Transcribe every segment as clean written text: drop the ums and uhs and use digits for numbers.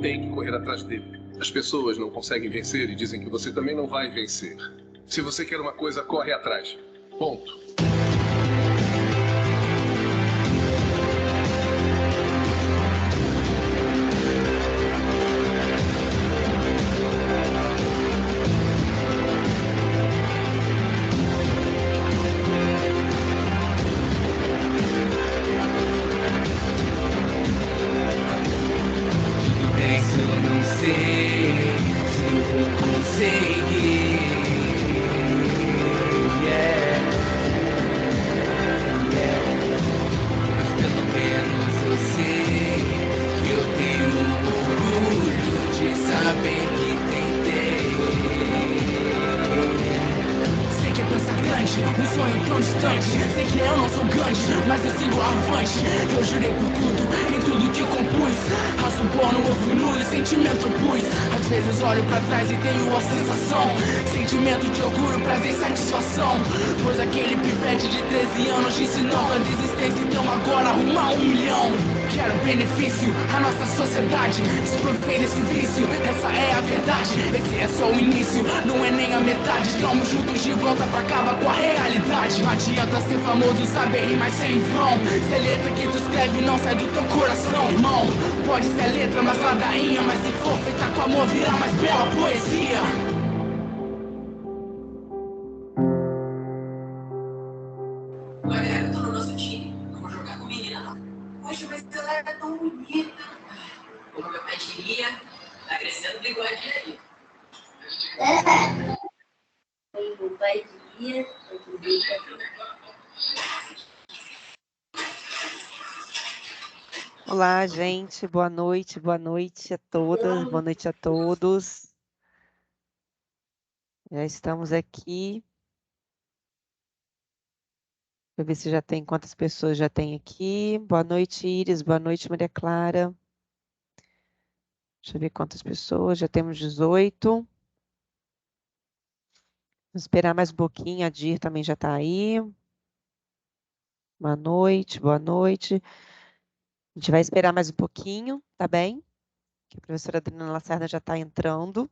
tem que correr atrás dele. As pessoas não conseguem vencer e dizem que você também não vai vencer. Se você quer uma coisa, corre atrás. Ponto. Um sonho tão distante, sei que eu não sou grande, mas eu sigo avante. Eu jurei por tudo, em tudo que compus. Raço porno, eu fui nu e sentimento pus. Às vezes olho pra trás e tenho a sensação, sentimento de orgulho, prazer e satisfação. Pois aquele pivete de 13 anos disse não pra desistência, então agora arruma 1 milhão. Quero benefício, a nossa sociedade exprover esse vício, essa é a verdade. Esse é só o início, não é nem a metade. Estamos juntos de volta pra acabar com a realidade. Não adianta ser famoso, saber rimar sem vão. Se é letra que tu escreve não sai do teu coração, irmão. Pode ser letra mais ladainha, mas se for feita com amor virá mais bela poesia. Olha, eu tô no nosso time, não vou jogar com menina não. Poxa, mas ela é tão bonita. Como meu pai diria, tá crescendo bigode aí. Meu pai diria, eu diria. Olá, gente. Boa noite a todas, boa noite a todos. Já estamos aqui. Deixa eu ver se já tem, quantas pessoas já tem aqui. Boa noite, Iris. Boa noite, Maria Clara. Deixa eu ver quantas pessoas. Já temos 18. Vamos esperar mais um pouquinho. A Dir também já está aí. Boa noite, boa noite. A gente vai esperar mais um pouquinho, tá bem? Que a professora Adriana Lacerda já está entrando.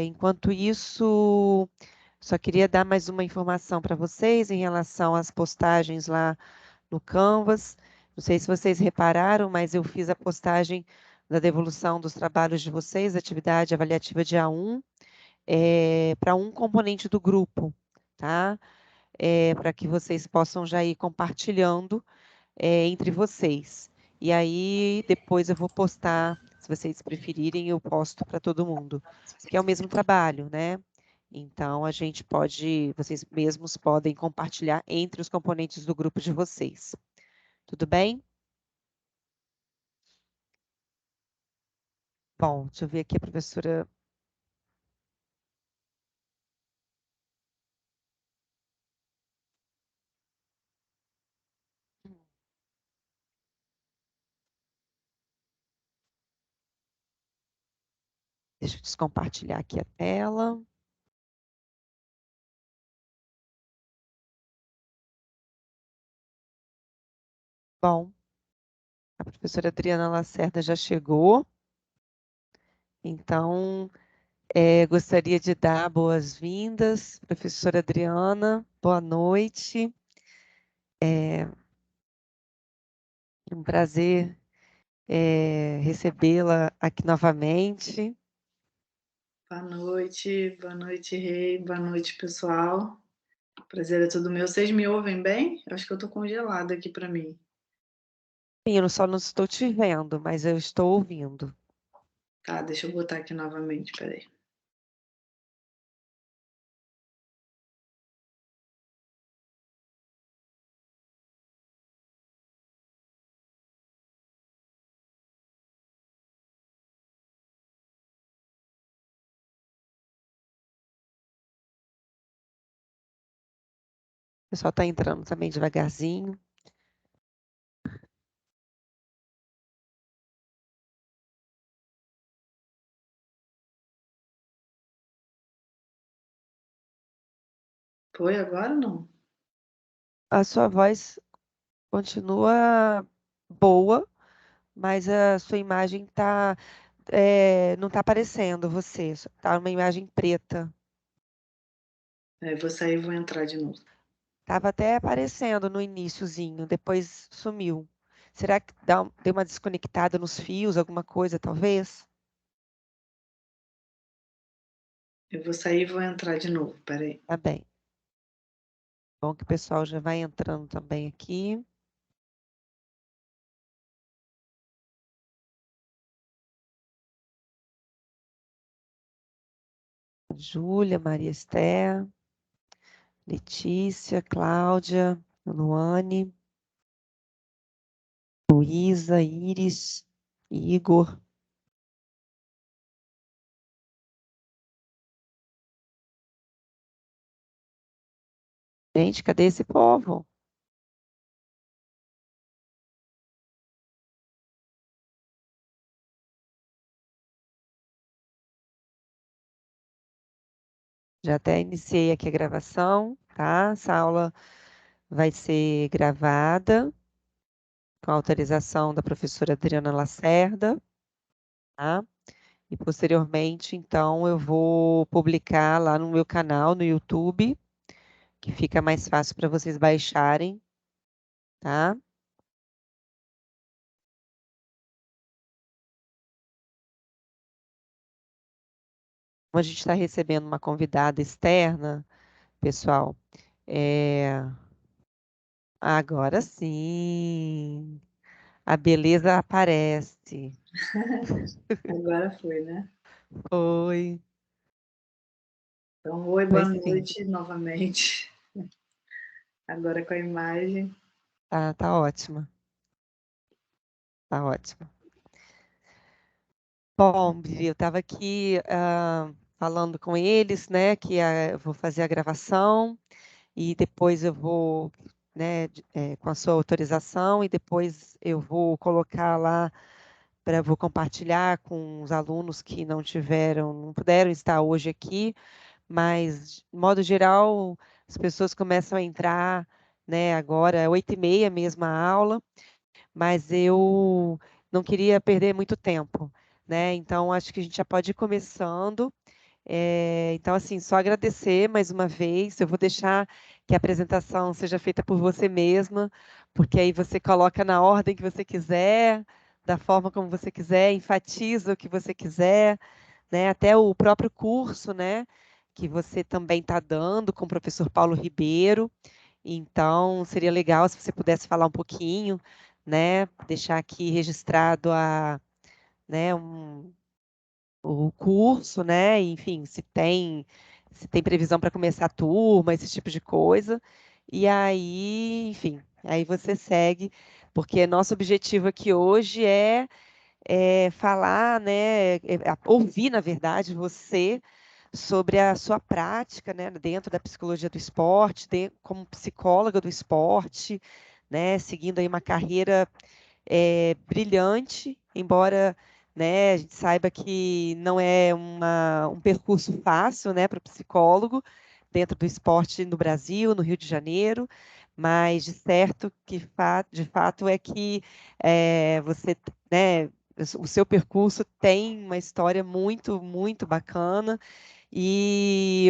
Enquanto isso, só queria dar mais uma informação para vocês em relação às postagens lá no Canvas. Não sei se vocês repararam, mas eu fiz a postagem da devolução dos trabalhos de vocês, atividade avaliativa de A1, para um componente do grupo, tá? Para que vocês possam já ir compartilhando entre vocês. E aí, depois eu vou postar, se vocês preferirem, eu posto para todo mundo, que é o mesmo trabalho, né? Então, a gente pode, vocês mesmos podem compartilhar entre os componentes do grupo de vocês. Tudo bem? Bom, deixa eu ver aqui a professora. Deixa eu descompartilhar aqui a tela. Bom, a professora Adriana Lacerda já chegou. Então, gostaria de dar boas-vindas, professora Adriana. Boa noite. É um prazer recebê-la aqui novamente. Boa noite, Rei, boa noite, pessoal. Prazer é todo meu. Vocês me ouvem bem? Eu acho que eu tô congelada aqui para mim. Sim, eu só não estou te vendo, mas eu estou ouvindo. Tá, deixa eu botar aqui novamente, peraí. O pessoal está entrando também devagarzinho. Foi agora ou não? A sua voz continua boa, mas a sua imagem tá, não está aparecendo você, está uma imagem preta. Vou sair e vou entrar de novo. Estava até aparecendo no iniciozinho, depois sumiu. Será que deu uma desconectada nos fios, alguma coisa, talvez? Eu vou sair e vou entrar de novo, peraí. Tá bem. Bom que o pessoal já vai entrando também aqui. Júlia, Maria Esther, Letícia, Cláudia, Luane, Luísa, Iris, Igor. Gente, cadê esse povo? Já até iniciei aqui a gravação, tá? Essa aula vai ser gravada com a autorização da professora Adriana Lacerda, tá? E posteriormente, então, eu vou publicar lá no meu canal no YouTube, que fica mais fácil para vocês baixarem, tá? Como a gente está recebendo uma convidada externa, pessoal, agora sim, a beleza aparece. Agora foi, né? Oi. Então, oi, Foi boa sim. noite novamente. Agora com a imagem. Tá ótima. Tá ótima. Bom, Bia, eu estava aqui falando com eles, né, que eu vou fazer a gravação e depois eu vou, né, com a sua autorização, e depois eu vou colocar lá, vou compartilhar com os alunos que não puderam estar hoje aqui, mas, de modo geral, as pessoas começam a entrar, né, agora, 8h30 mesmo a aula, mas eu não queria perder muito tempo, né? Então, acho que a gente já pode ir começando. Então, assim, só agradecer mais uma vez. Eu vou deixar que a apresentação seja feita por você mesma, porque aí você coloca na ordem que você quiser, da forma como você quiser, enfatiza o que você quiser, né? Até o próprio curso, né? Que você também está dando com o professor Paulo Ribeiro. Então, seria legal se você pudesse falar um pouquinho, né? Deixar aqui registrado né, o curso, né? Enfim, se tem previsão para começar a turma, esse tipo de coisa. E aí, enfim, aí você segue, porque nosso objetivo aqui hoje é falar, né? Ouvir, na verdade, você sobre a sua prática, né, dentro da psicologia do esporte, como psicóloga do esporte, né, seguindo aí uma carreira brilhante, embora, né, a gente saiba que não é um percurso fácil, né, para o psicólogo dentro do esporte no Brasil, no Rio de Janeiro, mas de certo que de fato é que você, né, o seu percurso tem uma história muito, muito bacana e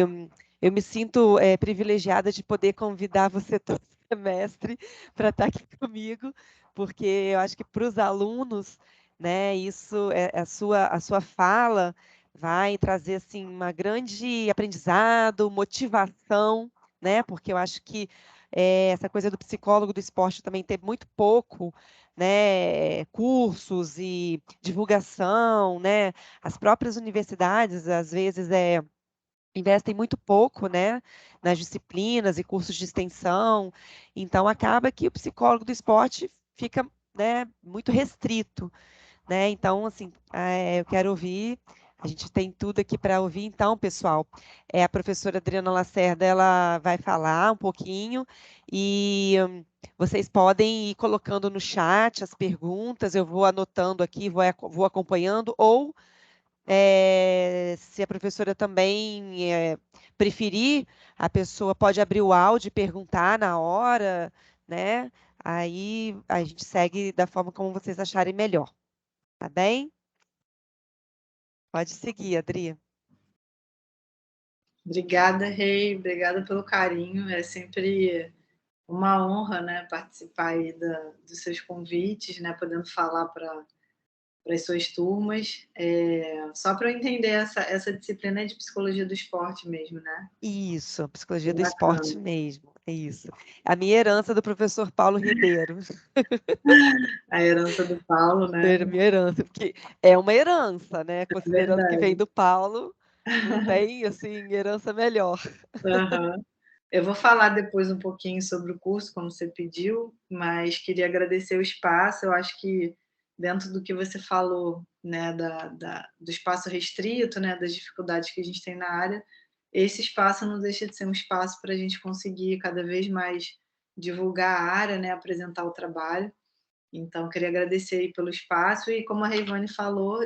eu me sinto privilegiada de poder convidar você todo semestre para estar aqui comigo, porque eu acho que para os alunos, né, isso a sua fala vai trazer assim uma grande aprendizado, motivação, né? Porque eu acho que essa coisa do psicólogo do esporte também tem muito pouco, né, cursos e divulgação, né? As próprias universidades às vezes investem muito pouco, né, nas disciplinas e cursos de extensão, então acaba que o psicólogo do esporte fica, né, muito restrito, né? Então, assim, eu quero ouvir. A gente tem tudo aqui para ouvir. Então, pessoal, a professora Adriana Lacerda, ela vai falar um pouquinho e vocês podem ir colocando no chat as perguntas. Eu vou anotando aqui, vou acompanhando, ou se a professora também preferir, a pessoa pode abrir o áudio e perguntar na hora, né? Aí a gente segue da forma como vocês acharem melhor, tá bem? Pode seguir, Adri. Obrigada, Rei, obrigada pelo carinho. É sempre uma honra, né, participar aí dos seus convites, né, podendo falar para as suas turmas. Só para eu entender, essa disciplina é de psicologia do esporte mesmo, né? Isso, psicologia Bem do esporte bacana. mesmo, é isso. A minha herança do professor Paulo Ribeiro. A herança do Paulo, né? Minha herança, porque é uma herança, né? É Considerando que vem verdade. do Paulo, não tem, assim, herança melhor. Aham. Eu vou falar depois um pouquinho sobre o curso, como você pediu, mas queria agradecer o espaço. Eu acho que dentro do que você falou, né, do espaço restrito, né, das dificuldades que a gente tem na área, esse espaço não deixa de ser um espaço para a gente conseguir cada vez mais divulgar a área, né, apresentar o trabalho. Então, queria agradecer aí pelo espaço e, como a Reivane falou,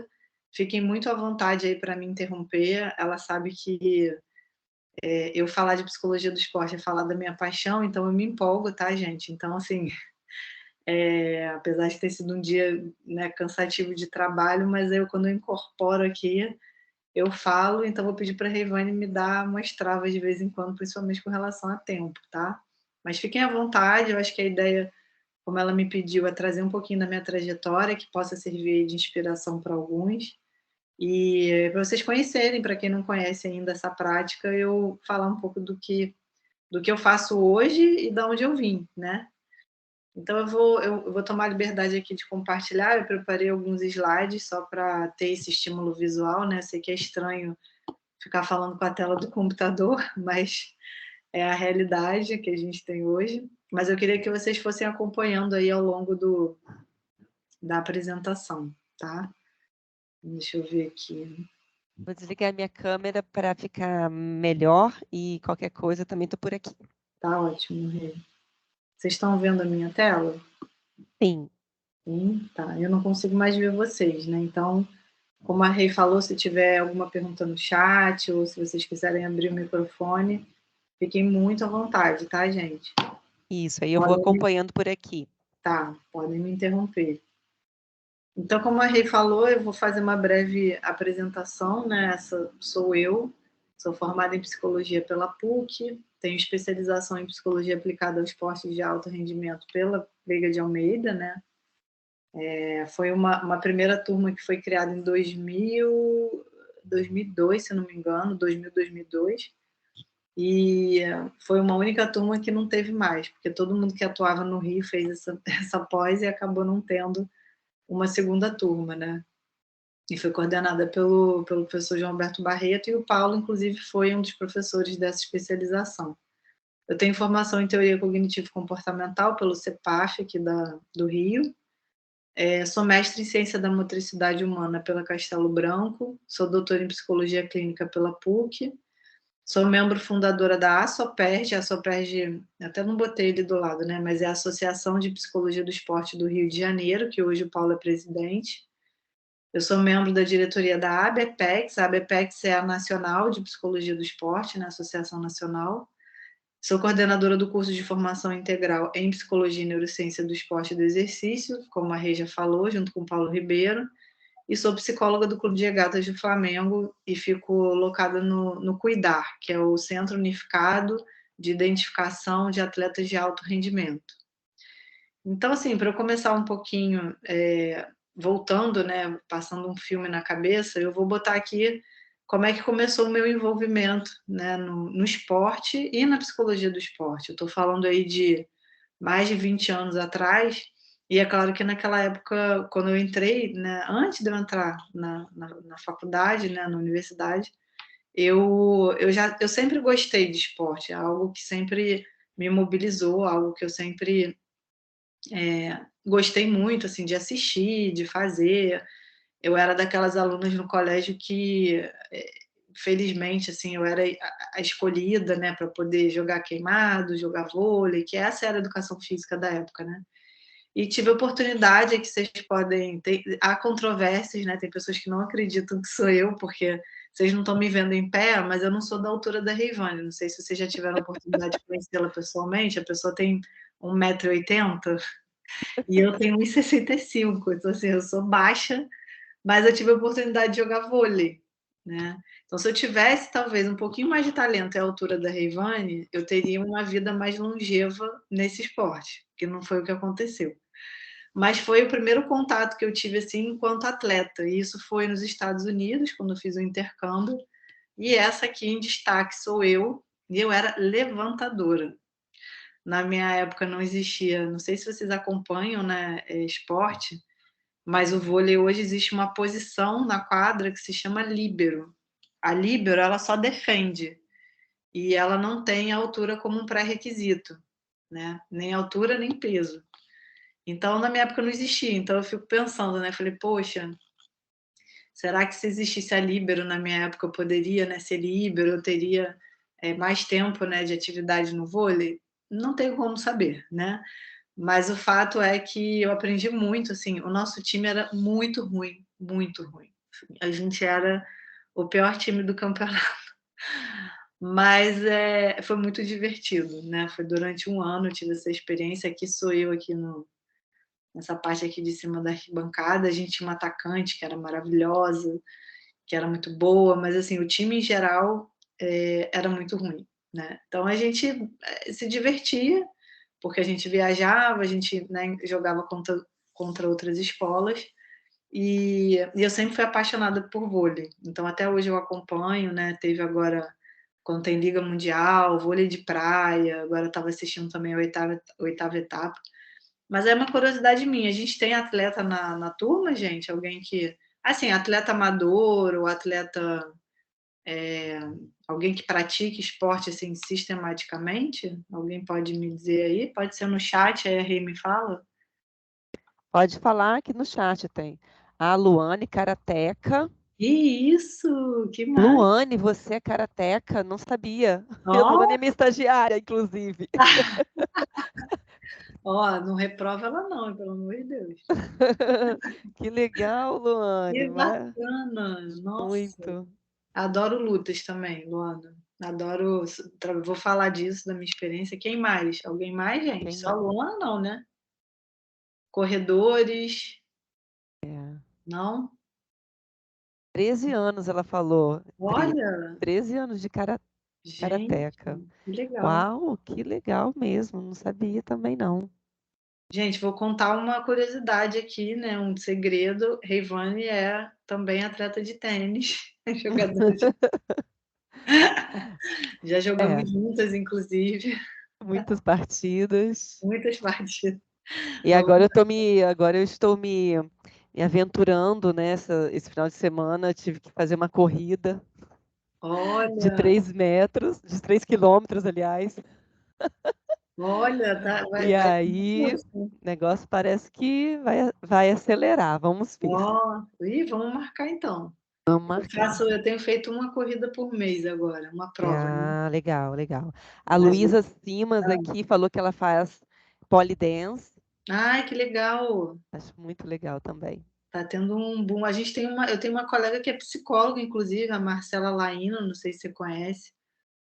fiquem muito à vontade aí para me interromper. Ela sabe que eu falar de psicologia do esporte é falar da minha paixão, então eu me empolgo, tá, gente? Então, assim, apesar de ter sido um dia, né, cansativo de trabalho, mas quando eu incorporo aqui, eu falo, então vou pedir para a Reivane me dar umas travas de vez em quando, principalmente com relação a tempo, tá? Mas fiquem à vontade, eu acho que a ideia, como ela me pediu, é trazer um pouquinho da minha trajetória, que possa servir de inspiração para alguns. E para vocês conhecerem, para quem não conhece ainda essa prática, eu falar um pouco do que eu faço hoje e de onde eu vim, né? Então eu vou tomar a liberdade aqui de compartilhar. Eu preparei alguns slides só para ter esse estímulo visual, né? Sei que é estranho ficar falando com a tela do computador, mas é a realidade que a gente tem hoje. Mas eu queria que vocês fossem acompanhando aí ao longo da apresentação, tá? Deixa eu ver aqui. Vou desligar minha câmera para ficar melhor e qualquer coisa também estou por aqui. Tá ótimo, Rê. Vocês estão vendo a minha tela? Sim. Sim, tá. Eu não consigo mais ver vocês, né? Então, como a Rei falou, se tiver alguma pergunta no chat ou se vocês quiserem abrir o microfone, fiquem muito à vontade, tá, gente? Isso, aí eu vou acompanhando por aqui. Tá, podem me interromper. Então, como a Rei falou, eu vou fazer uma breve apresentação, né? Essa sou eu, sou formada em psicologia pela PUC, tenho especialização em psicologia aplicada ao esporte de alto rendimento pela Veiga de Almeida, né? Foi uma primeira turma que foi criada em 2002, se não me engano, 2002. E foi uma única turma que não teve mais, porque todo mundo que atuava no Rio fez essa pós e acabou não tendo uma segunda turma, né? E foi coordenada pelo professor João Alberto Barreto, e o Paulo, inclusive, foi um dos professores dessa especialização. Eu tenho formação em teoria cognitivo-comportamental pelo CEPAF, aqui do Rio. Sou mestre em ciência da motricidade humana pela Castelo Branco, sou doutora em psicologia clínica pela PUC, sou membro fundadora da ASOPERJ. A ASOPERJ, até não botei ele do lado, né? Mas é a Associação de Psicologia do Esporte do Rio de Janeiro, que hoje o Paulo é presidente. Eu sou membro da diretoria da ABEPEX. A ABEPEX é a Nacional de Psicologia do Esporte, né? Associação Nacional. Sou coordenadora do curso de formação integral em Psicologia e Neurociência do Esporte e do Exercício, como a Regia falou, junto com o Paulo Ribeiro. E sou psicóloga do Clube de Regatas do Flamengo e fico locada no CUIDAR, que é o Centro Unificado de Identificação de Atletas de Alto Rendimento. Então, assim, para eu começar um pouquinho, voltando, né, passando um filme na cabeça, eu vou botar aqui como é que começou o meu envolvimento, né, no esporte e na psicologia do esporte. Eu estou falando aí de mais de 20 anos atrás, e é claro que naquela época, quando eu entrei, né, antes de eu entrar na faculdade, né, na universidade, eu sempre gostei de esporte, é algo que sempre me mobilizou, algo que eu sempre gostei muito, assim, de assistir, de fazer. Eu era daquelas alunas no colégio que, felizmente, assim, eu era a escolhida, né, para poder jogar queimado, jogar vôlei, que essa era a educação física da época, né? E tive a oportunidade, que vocês podem ter, há controvérsias, né? Tem pessoas que não acreditam que sou eu, porque Vocês não estão me vendo em pé, mas eu não sou da altura da Reivane. Não sei se vocês já tiveram a oportunidade de conhecê-la pessoalmente. A pessoa tem 1,80 m e eu tenho 1,65 m. Então, assim, eu sou baixa, mas eu tive a oportunidade de jogar vôlei, né? Então, se eu tivesse, talvez, um pouquinho mais de talento e a altura da Reivane, eu teria uma vida mais longeva nesse esporte, que não foi o que aconteceu. Mas foi o primeiro contato que eu tive, assim, enquanto atleta, e isso foi nos Estados Unidos, quando eu fiz o intercâmbio, e essa aqui em destaque sou eu, e eu era levantadora. Na minha época não existia, não sei se vocês acompanham, né, esporte, mas o vôlei hoje existe uma posição na quadra que se chama líbero. A líbero, ela só defende, e ela não tem altura como um pré-requisito, né? Nem altura, nem peso. Então, na minha época não existia, então eu fico pensando, né? Falei, poxa, será que se existisse a líbero na minha época eu poderia, né, ser líbero, eu teria mais tempo, né, de atividade no vôlei? Não tenho como saber, né? Mas o fato é que eu aprendi muito, assim, o nosso time era muito ruim, muito ruim. A gente era o pior time do campeonato. Mas foi muito divertido, né? Foi durante um ano, eu tive essa experiência. Aqui sou eu, aqui nessa parte aqui de cima da arquibancada. A gente tinha uma atacante que era maravilhosa, que era muito boa, mas assim, o time em geral era muito ruim, né? Então a gente se divertia, porque a gente viajava, a gente, né, jogava contra outras escolas, e eu sempre fui apaixonada por vôlei. Então até hoje eu acompanho, né? Teve agora, quando tem Liga Mundial, vôlei de praia, agora estava assistindo também a oitava etapa. Mas é uma curiosidade minha, a gente tem atleta na turma, gente? Alguém que... Assim, atleta amador ou atleta... alguém que pratique esporte, assim, sistematicamente? Alguém pode me dizer aí? Pode ser no chat, aí a Rei me fala? Pode falar aqui no chat, tem. A Luane, karateca. Isso! Que massa! Luane, você é karateca? Não sabia. A Luane Ó, é minha estagiária, inclusive. ó, não reprova ela não, pelo amor de Deus. Que legal, Luane. Que bacana! Nossa! Muito. Adoro lutas também, Luana. Adoro. Vou falar disso, da minha experiência. Quem mais? Alguém mais, gente? Quem Só mais? Luana, não, né? Corredores, É. não? 13 anos, ela falou, Pri. Olha, 13 anos de gente, karateca. que legal. Uau, que legal mesmo. Não sabia também, não. Gente, vou contar uma curiosidade aqui, né? Um segredo. Reivane é também atleta de tênis, jogadora de... Já É, jogamos juntas, inclusive, muitas partidas. muitas partidas. E agora eu estou me aventurando nessa, esse final de semana, tive que fazer uma corrida de Olha, 3 metros, de 3 quilômetros, aliás. olha, tá, E vai ter aí, curso. o negócio parece que vai acelerar. Vamos ver. Ó, ih, vamos marcar então. Vamos marcar. Eu tenho feito uma corrida por mês agora, uma prova, né? Ah, legal, legal. A Mas, Luísa Simas aqui falou que ela faz dance. ai, que legal. Acho muito legal também. Tá tendo um boom. Eu tenho uma colega que é psicóloga, inclusive, a Marcela Laino, não sei se você conhece.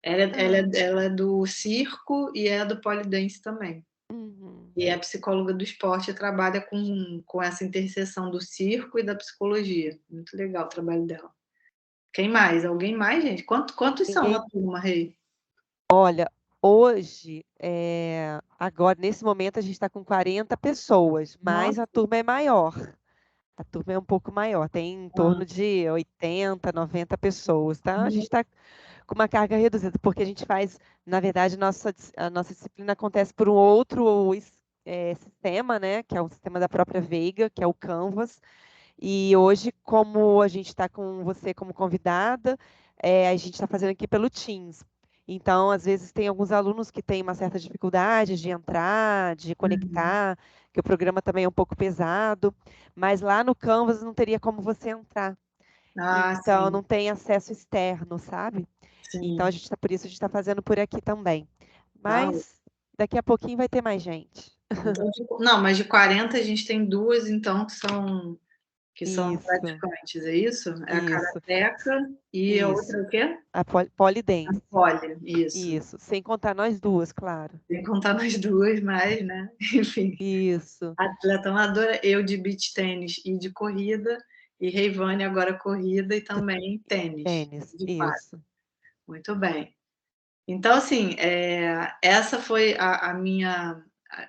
Ah, Ela é do circo e é do polidense também. uhum. E é psicóloga do esporte e trabalha com essa interseção do circo e da psicologia. Muito legal o trabalho dela. Quem mais? Alguém mais, gente? Quantos são na Ninguém. turma, Rei? Olha, hoje, agora, nesse momento, a gente está com 40 pessoas, mas a Nossa. turma é maior. A turma é um pouco maior, tem em torno de 80, 90 pessoas, tá? A gente está com uma carga reduzida, porque a gente faz, na verdade, a nossa disciplina acontece por um outro sistema, né? Que é o sistema da própria Veiga, que é o Canvas. E hoje, como a gente está com você como convidada, a gente está fazendo aqui pelo Teams. Então, às vezes, tem alguns alunos que têm uma certa dificuldade de entrar, de Uhum. conectar, que o programa também é um pouco pesado, mas lá no Canvas não teria como você entrar. Ah, Então, sim, não tem acesso externo, sabe? Então, sim. por isso a gente está fazendo por aqui também. Tá. Mas daqui a pouquinho vai ter mais gente. Então, não, mas de 40 a gente tem duas, então, que que são Isso, praticantes, é isso? É a isso, karateca e a outra é isso. o quê? A A polidense. pole, isso. Isso. Sem contar nós duas, claro. Sem contar nas duas, mas, né? Enfim, Isso. atleta amadora, eu de beach tênis e de corrida, e Reivane agora corrida e também tênis Tênis. de quadra. Isso. Muito bem. Então, assim, essa foi a minha...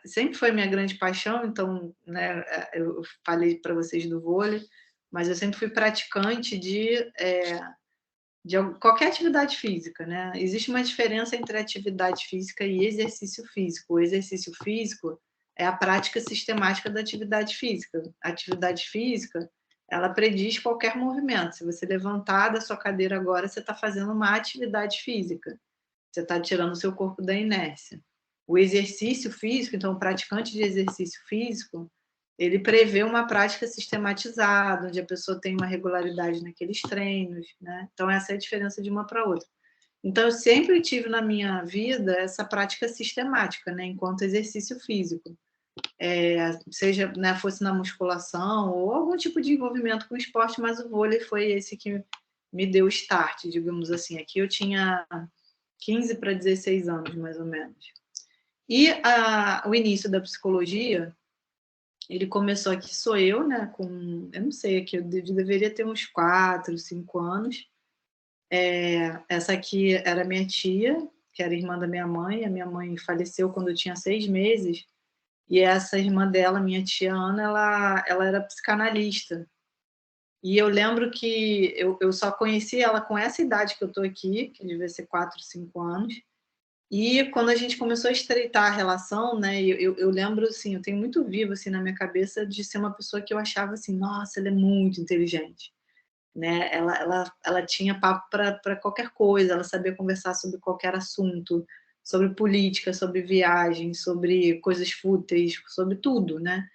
Sempre foi minha grande paixão, então, né, eu falei para vocês do vôlei, mas eu sempre fui praticante de qualquer atividade física, né? Existe uma diferença entre atividade física e exercício físico. O exercício físico é a prática sistemática da atividade física. A atividade física, ela prediz qualquer movimento. Se você levantar da sua cadeira agora, você está fazendo uma atividade física. Você está tirando o seu corpo da inércia. O exercício físico, então, o praticante de exercício físico, ele prevê uma prática sistematizada, onde a pessoa tem uma regularidade naqueles treinos, né? Então, essa é a diferença de uma para outra. Então, eu sempre tive na minha vida essa prática sistemática, né? Enquanto exercício físico. Seja, né, fosse na musculação ou algum tipo de envolvimento com o esporte, mas o vôlei foi esse que me deu o start, digamos assim. Aqui eu tinha 15 para 16 anos, mais ou menos. E o início da psicologia, ele começou aqui, sou eu, né, eu não sei, aqui eu deveria ter uns 4, 5 anos. Essa aqui era minha tia, que era irmã da minha mãe. A minha mãe faleceu quando eu tinha 6 meses, e essa irmã dela, minha tia Ana, ela era psicanalista. E eu lembro que eu só conheci ela com essa idade que eu estou aqui, que devia ser 4, 5 anos. E quando a gente começou a estreitar a relação, né, eu lembro, assim, eu tenho muito vivo, assim, na minha cabeça de ser uma pessoa que eu achava, assim, nossa, ela é muito inteligente, né, ela tinha papo para qualquer coisa, ela sabia conversar sobre qualquer assunto, sobre política, sobre viagem, sobre coisas fúteis, sobre tudo, né,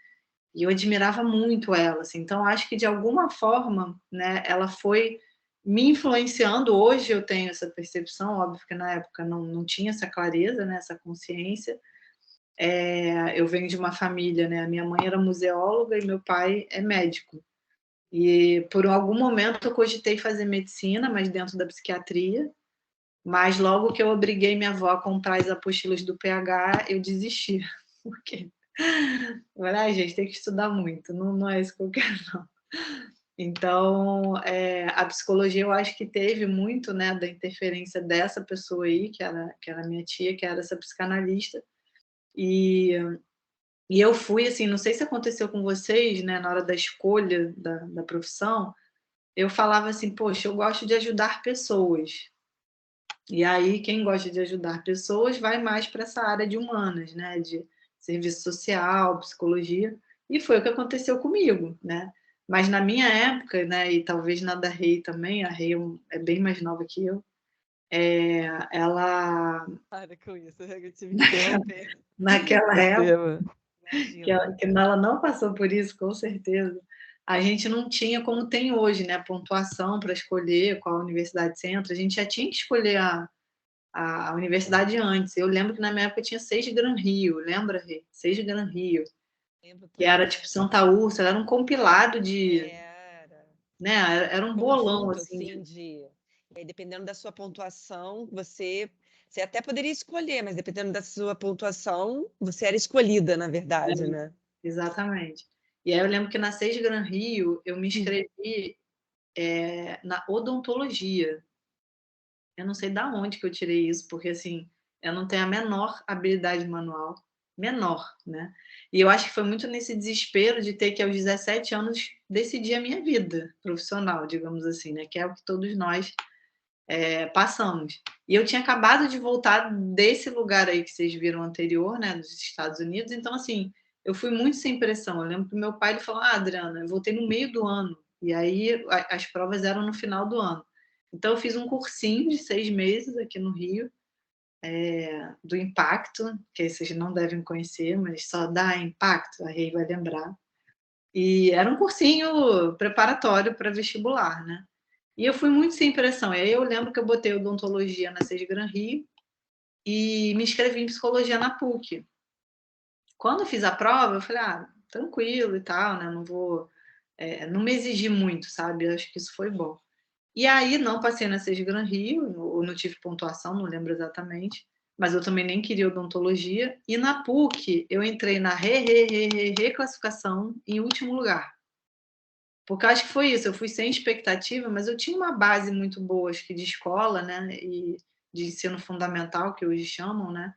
e eu admirava muito ela, assim, então acho que de alguma forma, né, ela foi me influenciando. Hoje eu tenho essa percepção, óbvio que na época não tinha essa clareza, né, essa consciência. Eu venho de uma família, né, a minha mãe era museóloga e meu pai é médico. E por algum momento eu cogitei fazer medicina, mas dentro da psiquiatria, mas logo que eu obriguei minha avó a comprar as apostilas do PH, eu desisti, porque olha, gente, tem que estudar muito, não é isso que eu quero, não. Então, a psicologia eu acho que teve muito, né, da interferência dessa pessoa aí, que era minha tia, que era essa psicanalista, e eu fui, assim, não sei se aconteceu com vocês, né, na hora da escolha da profissão, eu falava assim, poxa, eu gosto de ajudar pessoas. E aí, quem gosta de ajudar pessoas vai mais para essa área de humanas, né, de serviço social, psicologia, e foi o que aconteceu comigo, né. Mas na minha época, né, e talvez na da Rei também, a Rei é bem mais nova que eu, ela Para com isso, eu tive que interromper. naquela época, Perceba. que Imagina. ela não passou por isso, com certeza, a gente não tinha como tem hoje, né, pontuação para escolher qual universidade você entra, a gente já tinha que escolher a universidade antes. Eu lembro que na minha época tinha 6 de Gran Rio, lembra, Rê? 6 de Gran Rio, Lembro que era também. tipo Santa Úrsula, era um compilado de, Era né, era um bolão, conjunto, assim, assim, e aí, dependendo da sua pontuação, você até poderia escolher, mas dependendo da sua pontuação, você era escolhida, na verdade, né? exatamente. E aí eu lembro que na 6 de Gran Rio eu me inscrevi na odontologia. Eu não sei da onde que eu tirei isso, porque assim, eu não tenho a menor habilidade manual, menor, né? E eu acho que foi muito nesse desespero de ter que, aos 17 anos, decidir a minha vida profissional, digamos assim, né? Que é o que todos nós passamos. E eu tinha acabado de voltar desse lugar aí que vocês viram anterior, né? Dos Estados Unidos, então assim, eu fui muito sem pressão. Eu lembro que meu pai ele falou: Adriana, eu voltei no meio do ano, e aí as provas eram no final do ano. Então, eu fiz um cursinho de 6 meses aqui no Rio, do Impacto, que vocês não devem conhecer, mas só dá Impacto, a Rei vai lembrar. E era um cursinho preparatório para vestibular, né? E eu fui muito sem pressão. E aí eu lembro que eu botei odontologia na 6 Gran Rio e me inscrevi em psicologia na PUC. Quando eu fiz a prova, eu falei, tranquilo e tal, né? Não vou não me exigi muito, sabe? Eu acho que isso foi bom. E aí, não passei na SES Gran Rio, ou não tive pontuação, não lembro exatamente, mas eu também nem queria odontologia. E na PUC, eu entrei na reclassificação em último lugar. Porque eu acho que foi isso, eu fui sem expectativa, mas eu tinha uma base muito boa, acho que de escola, né? E de ensino fundamental, que hoje chamam, né?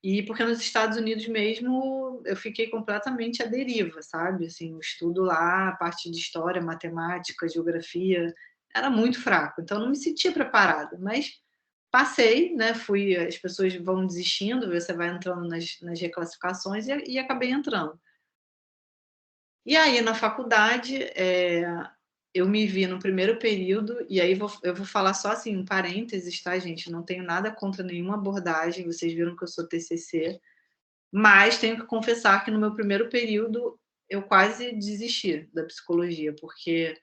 E porque nos Estados Unidos mesmo eu fiquei completamente à deriva, sabe? Assim, o estudo lá, a parte de história, matemática, geografia, era muito fraco. Então eu não me sentia preparada, mas passei, né? Fui, as pessoas vão desistindo, você vai entrando nas reclassificações e acabei entrando. E aí na faculdade, eu me vi no primeiro período, e aí eu vou falar só assim, um parênteses, tá, gente? Não tenho nada contra nenhuma abordagem, vocês viram que eu sou TCC, mas tenho que confessar que no meu primeiro período eu quase desisti da psicologia, porque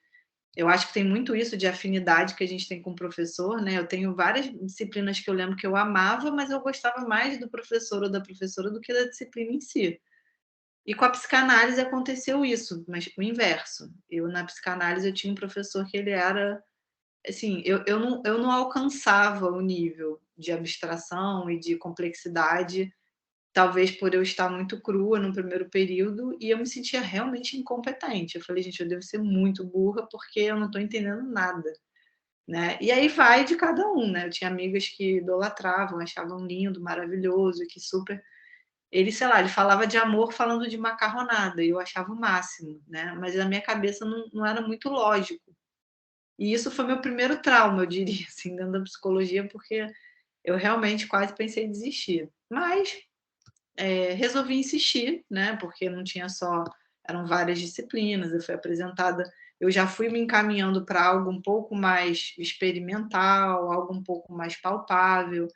eu acho que tem muito isso de afinidade que a gente tem com o professor, né? Eu tenho várias disciplinas que eu lembro que eu amava, mas eu gostava mais do professor ou da professora do que da disciplina em si. E com a psicanálise aconteceu isso, mas o inverso. Na psicanálise, eu tinha um professor que ele era, assim, eu não alcançava o nível de abstração e de complexidade, talvez por eu estar muito crua no primeiro período, e eu me sentia realmente incompetente. Eu falei, gente, eu devo ser muito burra porque eu não estou entendendo nada, né? E aí vai de cada um, né? Eu tinha amigas que idolatravam, achavam lindo, maravilhoso, que super. Ele, sei lá, ele falava de amor falando de macarronada, e eu achava o máximo, né? Mas na minha cabeça não era muito lógico. E isso foi meu primeiro trauma, eu diria, assim, dentro da psicologia, porque eu realmente quase pensei em desistir. Mas resolvi insistir, né? Porque não tinha só, eram várias disciplinas, eu fui apresentada, eu já fui me encaminhando para algo um pouco mais experimental, algo um pouco mais palpável,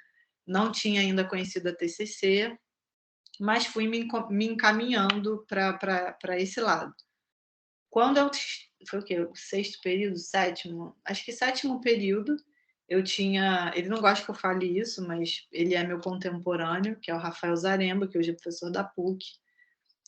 não tinha ainda conhecido a TCC, mas fui me encaminhando para esse lado. Quando eu foi o quê? O sexto período, sétimo? Acho que sétimo período, eu tinha. Ele não gosta que eu fale isso, mas ele é meu contemporâneo, que é o Rafael Zaremba, que hoje é professor da PUC.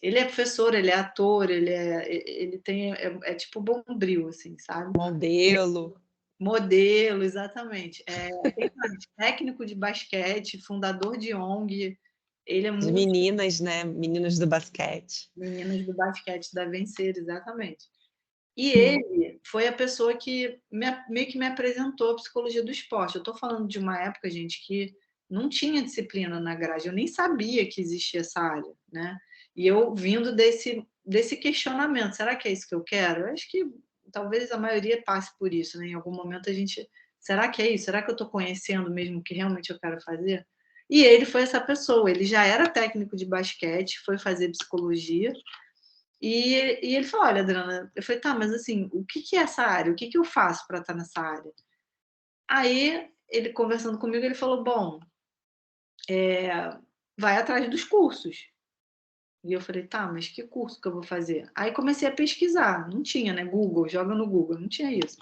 Ele é professor, ele é ator, ele tem. Tipo Bombril, assim, sabe? Modelo. Modelo, exatamente. Tem mais, técnico de basquete, fundador de ONG. Ele é De muito. meninas, né? Meninas do basquete. Meninas do basquete da Vencer, exatamente. E ele foi a pessoa que meio que me apresentou a psicologia do esporte. Eu estou falando de uma época, gente, que não tinha disciplina na grade, eu nem sabia que existia essa área, né? E eu vindo desse questionamento, será que é isso que eu quero? Eu acho que talvez a maioria passe por isso, né? Em algum momento a gente, será que é isso? Será que eu estou conhecendo mesmo o que realmente eu quero fazer? E ele foi essa pessoa, ele já era técnico de basquete, foi fazer psicologia, e ele falou: olha, Adriana, eu falei, tá, mas assim, o que é essa área? O que eu faço para estar nessa área? Aí, ele conversando comigo, ele falou: bom, vai atrás dos cursos. E eu falei, tá, mas que curso que eu vou fazer? Aí comecei a pesquisar, não tinha, né? Google, joga no Google, não tinha isso.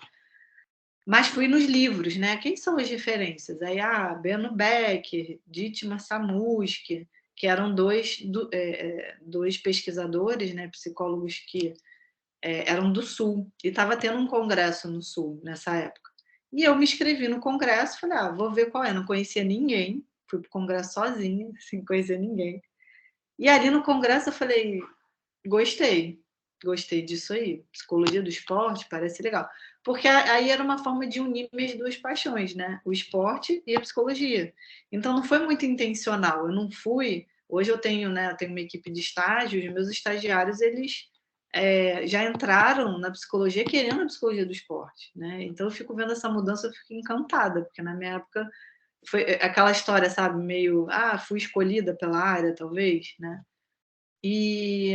Mas fui nos livros, né? Quem são as referências? Aí, Beno Becker, Ditma Samuski, que eram dois pesquisadores, né, psicólogos que eram do Sul, e estava tendo um congresso no Sul nessa época. E eu me inscrevi no congresso, falei, vou ver qual é. Não conhecia ninguém, fui para o congresso sozinha, sem conhecer ninguém. E ali no congresso eu falei, gostei disso aí. Psicologia do esporte parece legal. Porque aí era uma forma de unir minhas duas paixões, né? O esporte e a psicologia. Então não foi muito intencional. Eu não fui. Hoje eu tenho, né? Eu tenho uma equipe de estágios. Meus estagiários eles já entraram na psicologia querendo a psicologia do esporte, né? Então eu fico vendo essa mudança, eu fico encantada, porque na minha época foi aquela história, sabe, meio, fui escolhida pela área, talvez, né? E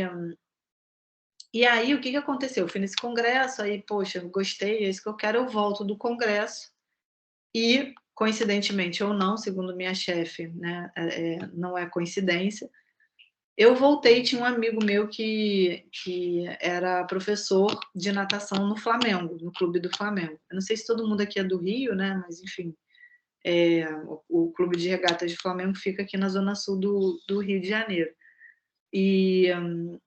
aí, o que aconteceu? Eu fui nesse congresso, aí, poxa, gostei, é isso que eu quero, eu volto do congresso e, coincidentemente ou não, segundo minha chefe, né, não é coincidência, eu voltei e tinha um amigo meu que era professor de natação no Flamengo, no clube do Flamengo. Eu não sei se todo mundo aqui é do Rio, né, mas, enfim, o clube de regatas do Flamengo fica aqui na zona sul do Rio de Janeiro. E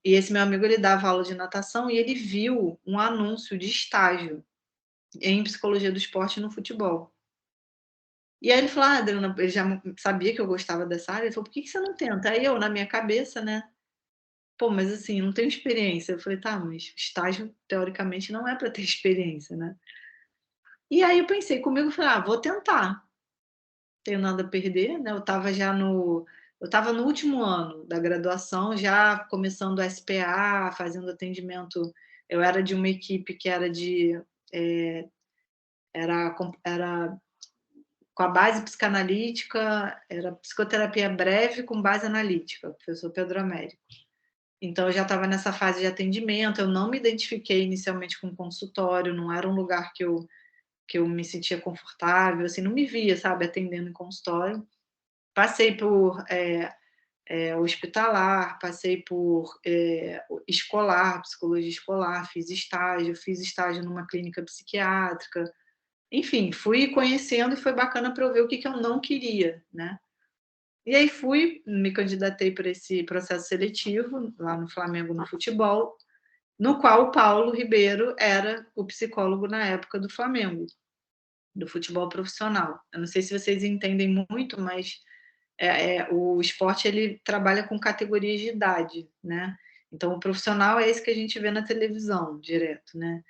esse meu amigo, ele dava aula de natação e ele viu um anúncio de estágio em psicologia do esporte no futebol. E aí ele falou, Adriana, ele já sabia que eu gostava dessa área, ele falou, por que você não tenta? Aí eu, na minha cabeça, né, pô, mas assim, não tenho experiência. Eu falei, tá, mas estágio, teoricamente, não é para ter experiência, né? E aí eu pensei comigo, falei, vou tentar. Tenho nada a perder, né? Eu estava no último ano da graduação, já começando o SPA, fazendo atendimento. Eu era de uma equipe que era era com a base psicanalítica, era psicoterapia breve com base analítica, professor Pedro Américo. Então, eu já estava nessa fase de atendimento, eu não me identifiquei inicialmente com consultório, não era um lugar que eu me sentia confortável, assim, não me via, sabe, atendendo em consultório. Passei por hospitalar, passei por escolar, psicologia escolar, fiz estágio numa clínica psiquiátrica, enfim, fui conhecendo e foi bacana para eu ver o que eu não queria, né? E aí me candidatei para esse processo seletivo lá no Flamengo no futebol, no qual o Paulo Ribeiro era o psicólogo na época do Flamengo, do futebol profissional. Eu não sei se vocês entendem muito, mas o esporte ele trabalha com categorias de idade, né? Então, o profissional é esse que a gente vê na televisão, direto, né?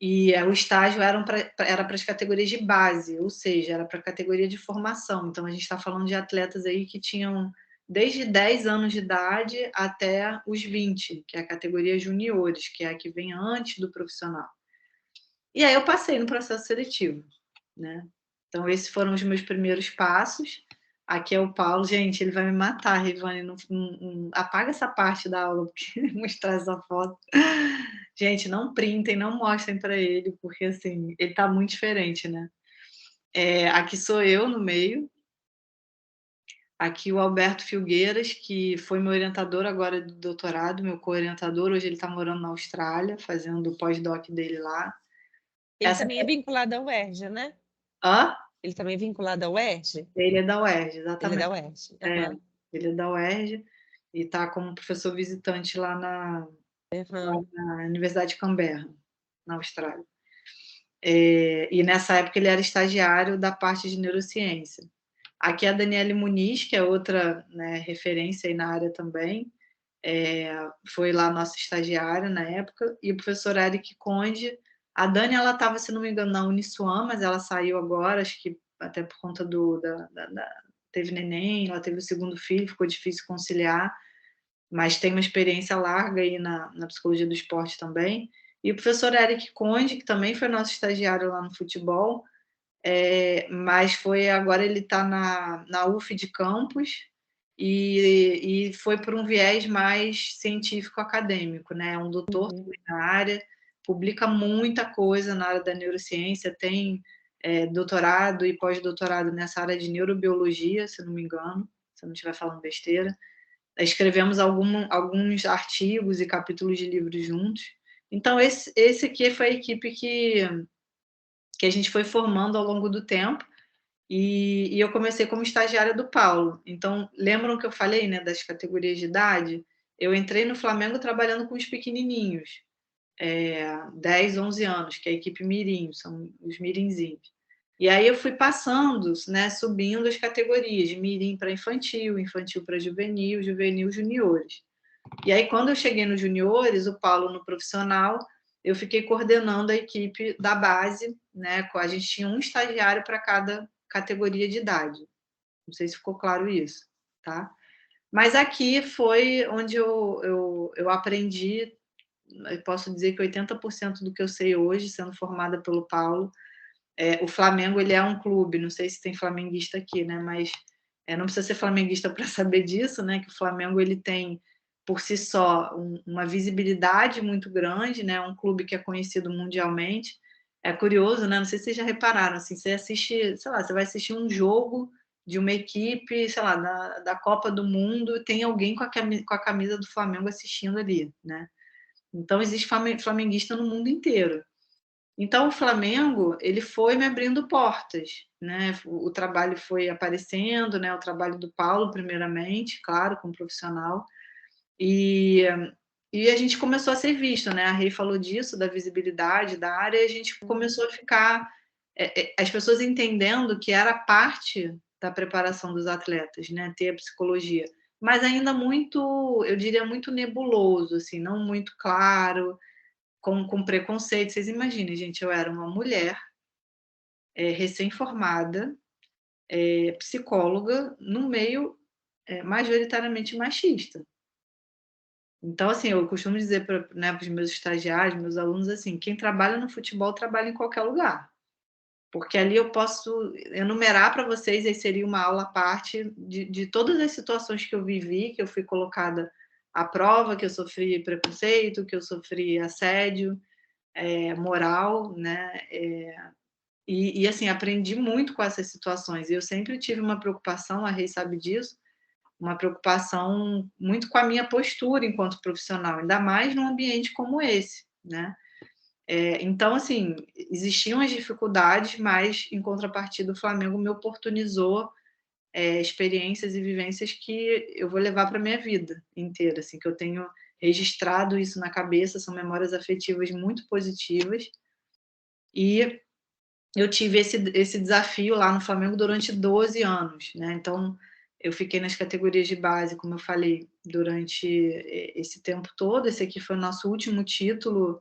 E o estágio era para as categorias de base, ou seja, era para a categoria de formação. Então, a gente está falando de atletas aí que tinham desde 10 anos de idade até os 20, que é a categoria juniores, que é a que vem antes do profissional. E aí eu passei no processo seletivo, né? Então, esses foram os meus primeiros passos. Aqui é o Paulo. Gente, ele vai me matar, Rivane. Não apaga essa parte da aula, porque mostrar essa foto. Gente, não printem, não mostrem para ele, porque assim, ele tá muito diferente, né? Aqui sou eu no meio. Aqui o Alberto Filgueiras, que foi meu orientador agora do doutorado, meu co-orientador. Hoje ele está morando na Austrália, fazendo o pós-doc dele lá. Ele também é vinculado à UERJ, né? Hã? Ele também é vinculado à UERJ? Ele é da UERJ, Ele é exatamente. da UERJ. Uhum. Ele é da UERJ e está como professor visitante lá na Universidade de Canberra, na Austrália. E nessa época ele era estagiário da parte de neurociência. Aqui é a Daniele Muniz, que é outra, né, referência aí na área também, foi lá nossa estagiária na época, e o professor Eric Conde. A Dani, ela estava, se não me engano, na Uniswan, mas ela saiu agora, acho que até por conta teve neném, ela teve o segundo filho, ficou difícil conciliar, mas tem uma experiência larga aí na psicologia do esporte também. E o professor Eric Conde, que também foi nosso estagiário lá no futebol, mas agora ele está na UF de Campos e foi por um viés mais científico-acadêmico, né? É um doutor na área, publica muita coisa na área da neurociência, tem doutorado e pós-doutorado nessa área de neurobiologia, se não me engano, se eu não estiver falando besteira. Escrevemos alguns artigos e capítulos de livros juntos. Então, esse aqui foi a equipe que a gente foi formando ao longo do tempo, e eu comecei como estagiária do Paulo. Então, lembram que eu falei, né, das categorias de idade? Eu entrei no Flamengo trabalhando com os pequenininhos, 10, 11 anos, que é a equipe mirim, são os mirinzinhos. E aí eu fui passando, né, subindo as categorias, de mirim para infantil, infantil para juvenil, juvenil, juniores. E aí, quando eu cheguei nos juniores, o Paulo no profissional, eu fiquei coordenando a equipe da base, né? A gente tinha um estagiário para cada categoria de idade. Não sei se ficou claro isso, tá? Mas aqui foi onde eu aprendi, eu posso dizer que 80% do que eu sei hoje, sendo formada pelo Paulo. O Flamengo, ele é um clube, não sei se tem flamenguista aqui, né? Mas não precisa ser flamenguista para saber disso, né? Que o Flamengo, ele tem por si só uma visibilidade muito grande, né? Um clube que é conhecido mundialmente. É curioso, né? Não sei se vocês já repararam, assim, você assiste, sei lá, você vai assistir um jogo de uma equipe, sei lá, da Copa do Mundo, tem alguém com a camisa do Flamengo assistindo ali, né? Então, existe flamenguista no mundo inteiro. Então, o Flamengo, ele foi me abrindo portas, né? O trabalho foi aparecendo, né? O trabalho do Paulo, primeiramente, claro, como profissional. E a gente começou a ser visto, né? A Rei falou disso, da visibilidade da área, e a gente começou a ficar... as pessoas entendendo que era parte da preparação dos atletas, né? Ter a psicologia. Mas ainda muito, eu diria, muito nebuloso, assim, não muito claro, com preconceito. Vocês imaginem, gente, eu era uma mulher recém-formada, psicóloga, num meio majoritariamente machista. Então, assim, eu costumo dizer para, né, os meus estagiários, meus alunos, assim, quem trabalha no futebol trabalha em qualquer lugar. Porque ali eu posso enumerar para vocês, aí seria uma aula à parte de todas as situações que eu vivi, que eu fui colocada à prova, que eu sofri preconceito, que eu sofri assédio moral, né? E, assim, aprendi muito com essas situações. E eu sempre tive uma preocupação, a Rei sabe disso, uma preocupação muito com a minha postura enquanto profissional, ainda mais num ambiente como esse, né? Então, assim, existiam as dificuldades, mas, em contrapartida, o Flamengo me oportunizou experiências e vivências que eu vou levar para a minha vida inteira, assim, que eu tenho registrado isso na cabeça, são memórias afetivas muito positivas, e eu tive esse desafio lá no Flamengo durante 12 anos, né? Então, eu fiquei nas categorias de base, como eu falei, durante esse tempo todo. Esse aqui foi o nosso último título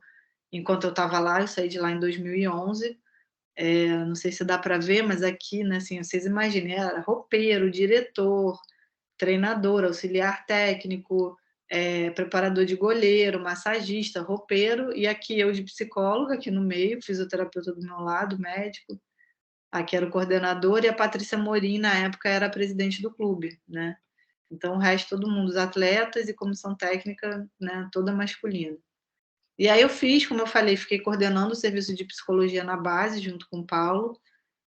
enquanto eu estava lá. Eu saí de lá em 2011. Não sei se dá para ver, mas aqui, né, assim, vocês imaginem, era roupeiro, diretor, treinador, auxiliar técnico, preparador de goleiro, massagista, roupeiro, e aqui eu de psicóloga, aqui no meio, fisioterapeuta do meu lado, médico, aqui era o coordenador, e a Patrícia Morim, na época, era a presidente do clube, né? Então, o resto, todo mundo, os atletas e comissão técnica, né, toda masculina. E aí eu fiz, como eu falei, fiquei coordenando o serviço de psicologia na base, junto com o Paulo.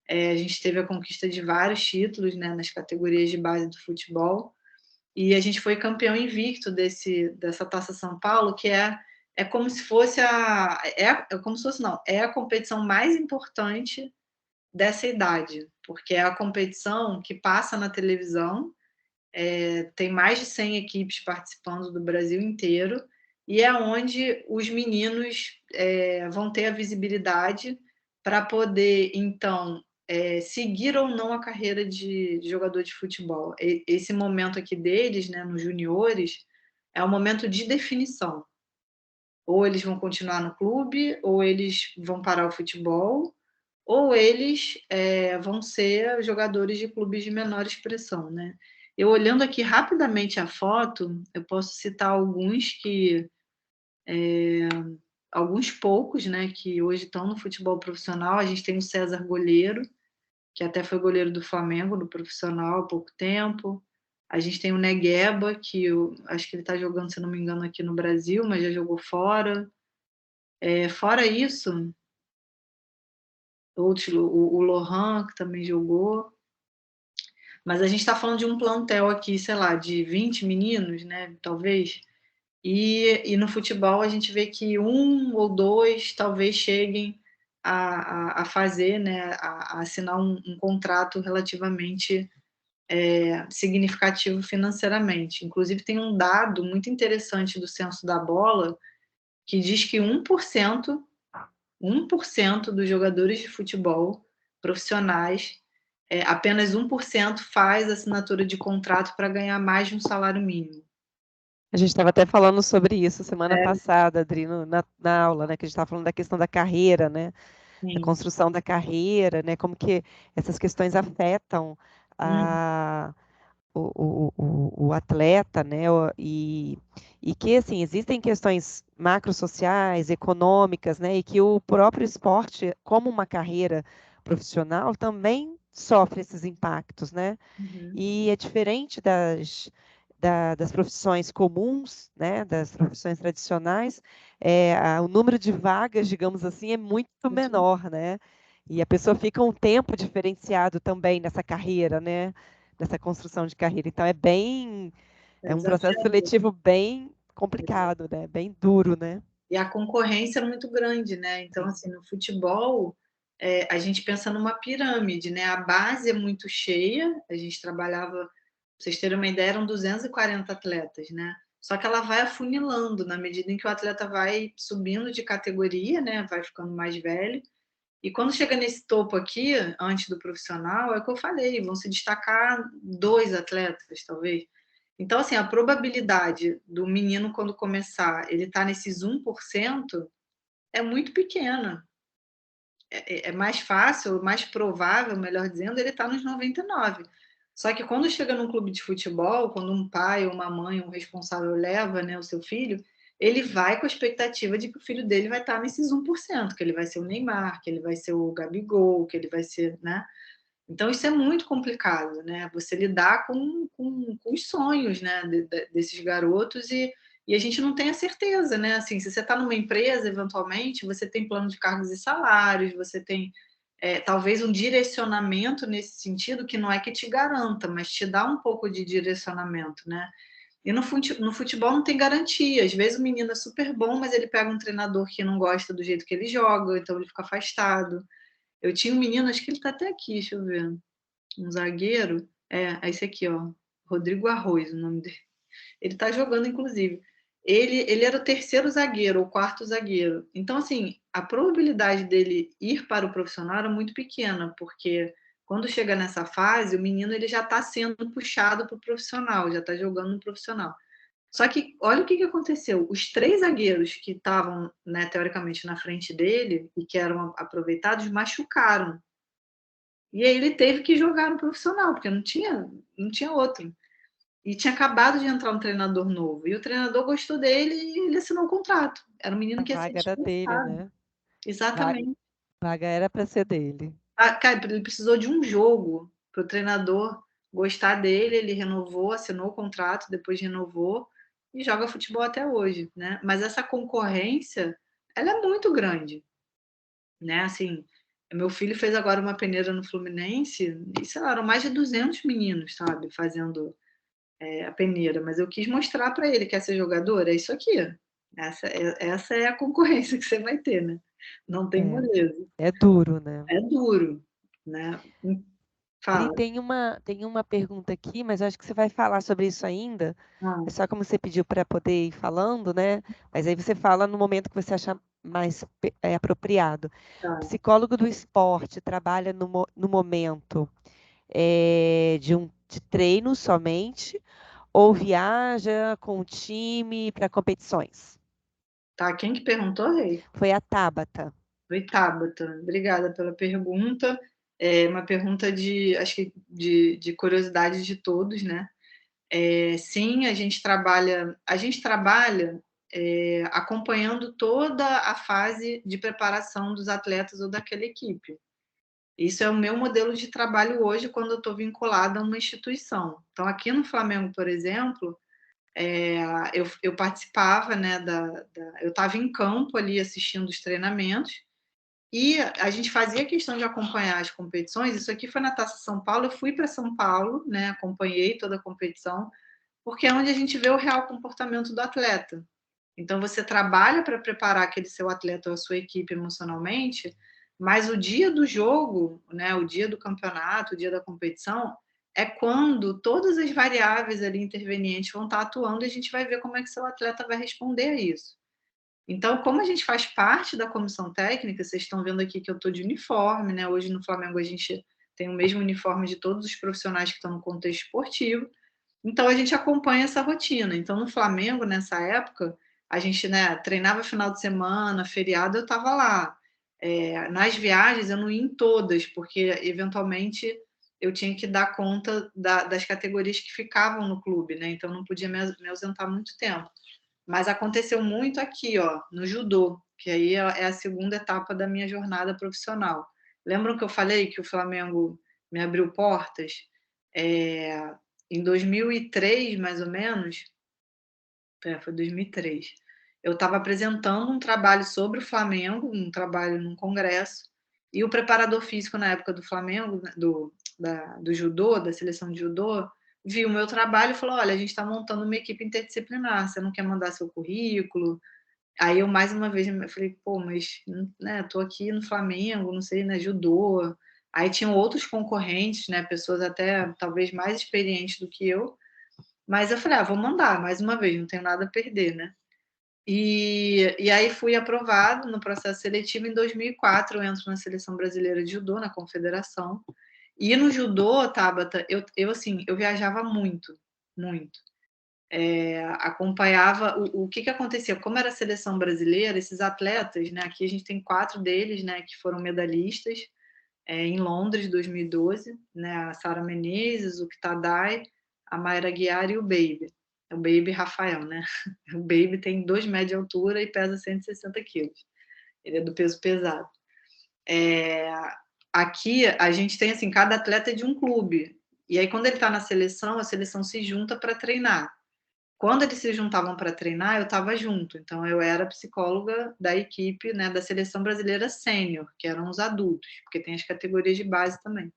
A gente teve a conquista de vários títulos, né, nas categorias de base do futebol. E a gente foi campeão invicto dessa Taça São Paulo, que é como se fosse como se fosse, não, é a competição mais importante dessa idade, porque é a competição que passa na televisão, tem mais de 100 equipes participando do Brasil inteiro, e é onde os meninos vão ter a visibilidade para poder, então, seguir ou não a carreira de jogador de futebol. Esse momento aqui deles, né, nos juniores, é um momento de definição. Ou eles vão continuar no clube, ou eles vão parar o futebol, ou eles vão ser jogadores de clubes de menor expressão, né? Eu olhando aqui rapidamente a foto, eu posso citar alguns poucos, né, que hoje estão no futebol profissional. A gente tem o César Goleiro, que até foi goleiro do Flamengo no profissional há pouco tempo. A gente tem o Negueba, que eu acho que ele está jogando, se não me engano, aqui no Brasil, mas já jogou fora. Fora isso, o Lohan, que também jogou. Mas a gente está falando de um plantel aqui, sei lá, de 20 meninos, né, talvez. E no futebol a gente vê que um ou dois talvez cheguem a fazer, né, a assinar um contrato relativamente significativo financeiramente. Inclusive, tem um dado muito interessante do Censo da Bola que diz que 1% dos jogadores de futebol profissionais, apenas 1% faz assinatura de contrato para ganhar mais de um salário mínimo. A gente estava até falando sobre isso semana passada, Adri, na aula, né? Que a gente estava falando da questão da carreira, né? Da construção da carreira, né? Como que essas questões afetam o atleta, né? E que, assim, existem questões macrosociais, econômicas, né? E que o próprio esporte, como uma carreira profissional, também sofre esses impactos, né? E é diferente das profissões comuns, né, das profissões tradicionais, o número de vagas, digamos assim, é muito menor, né? E a pessoa fica um tempo diferenciado também nessa carreira, né? Nessa construção de carreira. Então é um processo seletivo bem complicado, né? Bem duro, né? E a concorrência é muito grande, né? Então, assim, no futebol, a gente pensa numa pirâmide, né? A base é muito cheia, a gente trabalhava, pra vocês terem uma ideia, eram 240 atletas, né? só que ela vai afunilando na medida em que o atleta vai subindo de categoria, né? Vai ficando mais velho. E quando chega nesse topo aqui, antes do profissional, é o que eu falei, vão se destacar 2 atletas, talvez. Então, assim, a probabilidade do menino, quando começar, ele tá nesses 1%, é muito pequena. É mais fácil, mais provável, melhor dizendo, ele tá nos 99. Só que quando chega num clube de futebol, quando um pai ou uma mãe, um responsável leva, né, o seu filho, ele vai com a expectativa de que o filho dele vai estar nesses 1%, que ele vai ser o Neymar, que ele vai ser o Gabigol, que ele vai ser, né? Então isso é muito complicado, né? Você lidar com os sonhos, né, desses garotos e a gente não tem a certeza, né? Assim, se você está numa empresa, eventualmente, você tem plano de cargos e salários, você tem talvez um direcionamento nesse sentido que não é que te garanta, mas te dá um pouco de direcionamento, né? E no futebol não tem garantia. Às vezes o menino é super bom, mas ele pega um treinador que não gosta do jeito que ele joga, então ele fica afastado. Eu tinha um menino, acho que ele está até aqui, deixa eu ver. Um zagueiro. É esse aqui, ó. Rodrigo Arroz, o nome dele. Ele está jogando, inclusive. Ele era o terceiro zagueiro, ou quarto zagueiro. Então, assim, a probabilidade dele ir para o profissional era muito pequena, porque quando chega nessa fase, o menino ele já está sendo puxado para o profissional, já está jogando no profissional. Só que olha o que aconteceu. Os 3 zagueiros que estavam, né, teoricamente, na frente dele e que eram aproveitados machucaram. E aí ele teve que jogar no profissional, porque não tinha outro. E tinha acabado de entrar um treinador novo. E o treinador gostou dele e ele assinou o contrato. Era um menino A que ia ser vaga era dele, dispensado. né? Exatamente. Vaga era para ser dele. Cara, ele precisou de um jogo para o treinador gostar dele, ele renovou, assinou o contrato, depois renovou e joga futebol até hoje, né? Mas essa concorrência, ela é muito grande, né? Assim, meu filho fez agora uma peneira no Fluminense e, sei lá, eram mais de 200 meninos, sabe, fazendo a peneira, mas eu quis mostrar para ele que essa jogadora é isso aqui. Essa é a concorrência que você vai ter, né? Não tem É, moleza. é duro, né? É duro, né? Pri, Fala. tem uma pergunta aqui, mas eu acho que você vai falar sobre isso ainda. Ah, É só como você pediu para poder ir falando, né? Mas aí você fala no momento que você achar mais apropriado. O tá. psicólogo do esporte trabalha no momento de treino somente ou viaja com o time para competições? Tá, quem que perguntou, Rei? Foi a Tabata. Oi, Tabata. Obrigada pela pergunta. É uma pergunta acho que de curiosidade de todos, né? Sim, a gente trabalha acompanhando toda a fase de preparação dos atletas ou daquela equipe. Isso é o meu modelo de trabalho hoje quando eu estou vinculada a uma instituição. Então, aqui no Flamengo, por exemplo, eu participava, né, eu estava em campo ali assistindo os treinamentos e a gente fazia questão de acompanhar as competições. Isso aqui foi na Taça São Paulo. Eu fui para São Paulo, né, acompanhei toda a competição, porque é onde a gente vê o real comportamento do atleta. Então, você trabalha para preparar aquele seu atleta ou a sua equipe emocionalmente, mas o dia do jogo, né, o dia do campeonato, o dia da competição, é quando todas as variáveis ali intervenientes vão estar atuando e a gente vai ver como é que seu atleta vai responder a isso. Então, como a gente faz parte da comissão técnica, vocês estão vendo aqui que eu estou de uniforme, né? Hoje no Flamengo a gente tem o mesmo uniforme de todos os profissionais que estão no contexto esportivo. Então a gente acompanha essa rotina. Então no Flamengo, nessa época, a gente, né, treinava final de semana, feriado, eu estava lá. Nas viagens eu não ia em todas, porque eventualmente eu tinha que dar conta das categorias que ficavam no clube, né? Então não podia me ausentar muito tempo. Mas aconteceu muito aqui, ó, no judô, que aí é a segunda etapa da minha jornada profissional. Lembram que eu falei que o Flamengo me abriu portas? É, em 2003, mais ou menos, foi 2003, eu estava apresentando um trabalho sobre o Flamengo, um trabalho num congresso, e o preparador físico na época do Flamengo, do judô, da seleção de judô, viu o meu trabalho e falou: olha, a gente está montando uma equipe interdisciplinar, você não quer mandar seu currículo? Aí eu, mais uma vez, eu falei: pô, mas, né, tô aqui no Flamengo, não sei, né, judô. Aí tinham outros concorrentes, né, pessoas até talvez mais experientes do que eu. Mas eu falei, vou mandar, mais uma vez, não tenho nada a perder, né? E aí fui aprovado no processo seletivo. Em 2004 eu entro na Seleção Brasileira de Judô, na Confederação. E no judô, Tabata, assim, eu viajava muito, muito. Acompanhava o que acontecia. Como era a seleção brasileira, esses atletas, né? Aqui a gente tem 4 deles, né? Que foram medalhistas em Londres, 2012, né? A Sara Menezes, o Kitadai, a Mayra Guiar e o Baby. O Baby Rafael, né? O Baby tem 2 metros de altura e pesa 160 quilos. Ele é do peso pesado. Aqui a gente tem assim, cada atleta é de um clube. E aí, quando ele está na seleção, a seleção se junta para treinar. Quando eles se juntavam para treinar, eu estava junto. Então, eu era psicóloga da equipe, né, da seleção brasileira sênior, que eram os adultos, porque tem as categorias de base também.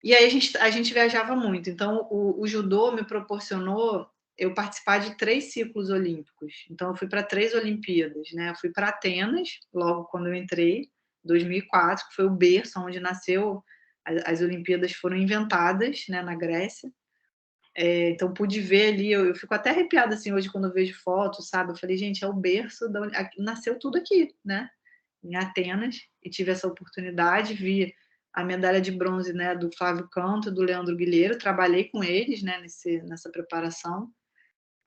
E aí a gente viajava muito. Então, o judô me proporcionou eu participar de 3 ciclos olímpicos. Então, eu fui para 3 Olimpíadas, né? Eu fui para Atenas, logo quando eu entrei, 2004, que foi o berço onde nasceu. As Olimpíadas foram inventadas, né, na Grécia. Então, pude ver ali, eu fico até arrepiada assim hoje quando eu vejo fotos, sabe? Eu falei, gente, é o berço, nasceu tudo aqui, né? Em Atenas, e tive essa oportunidade, vi a medalha de bronze, né, do Flávio Canto, do Leandro Guilherme, trabalhei com eles, né, nessa preparação.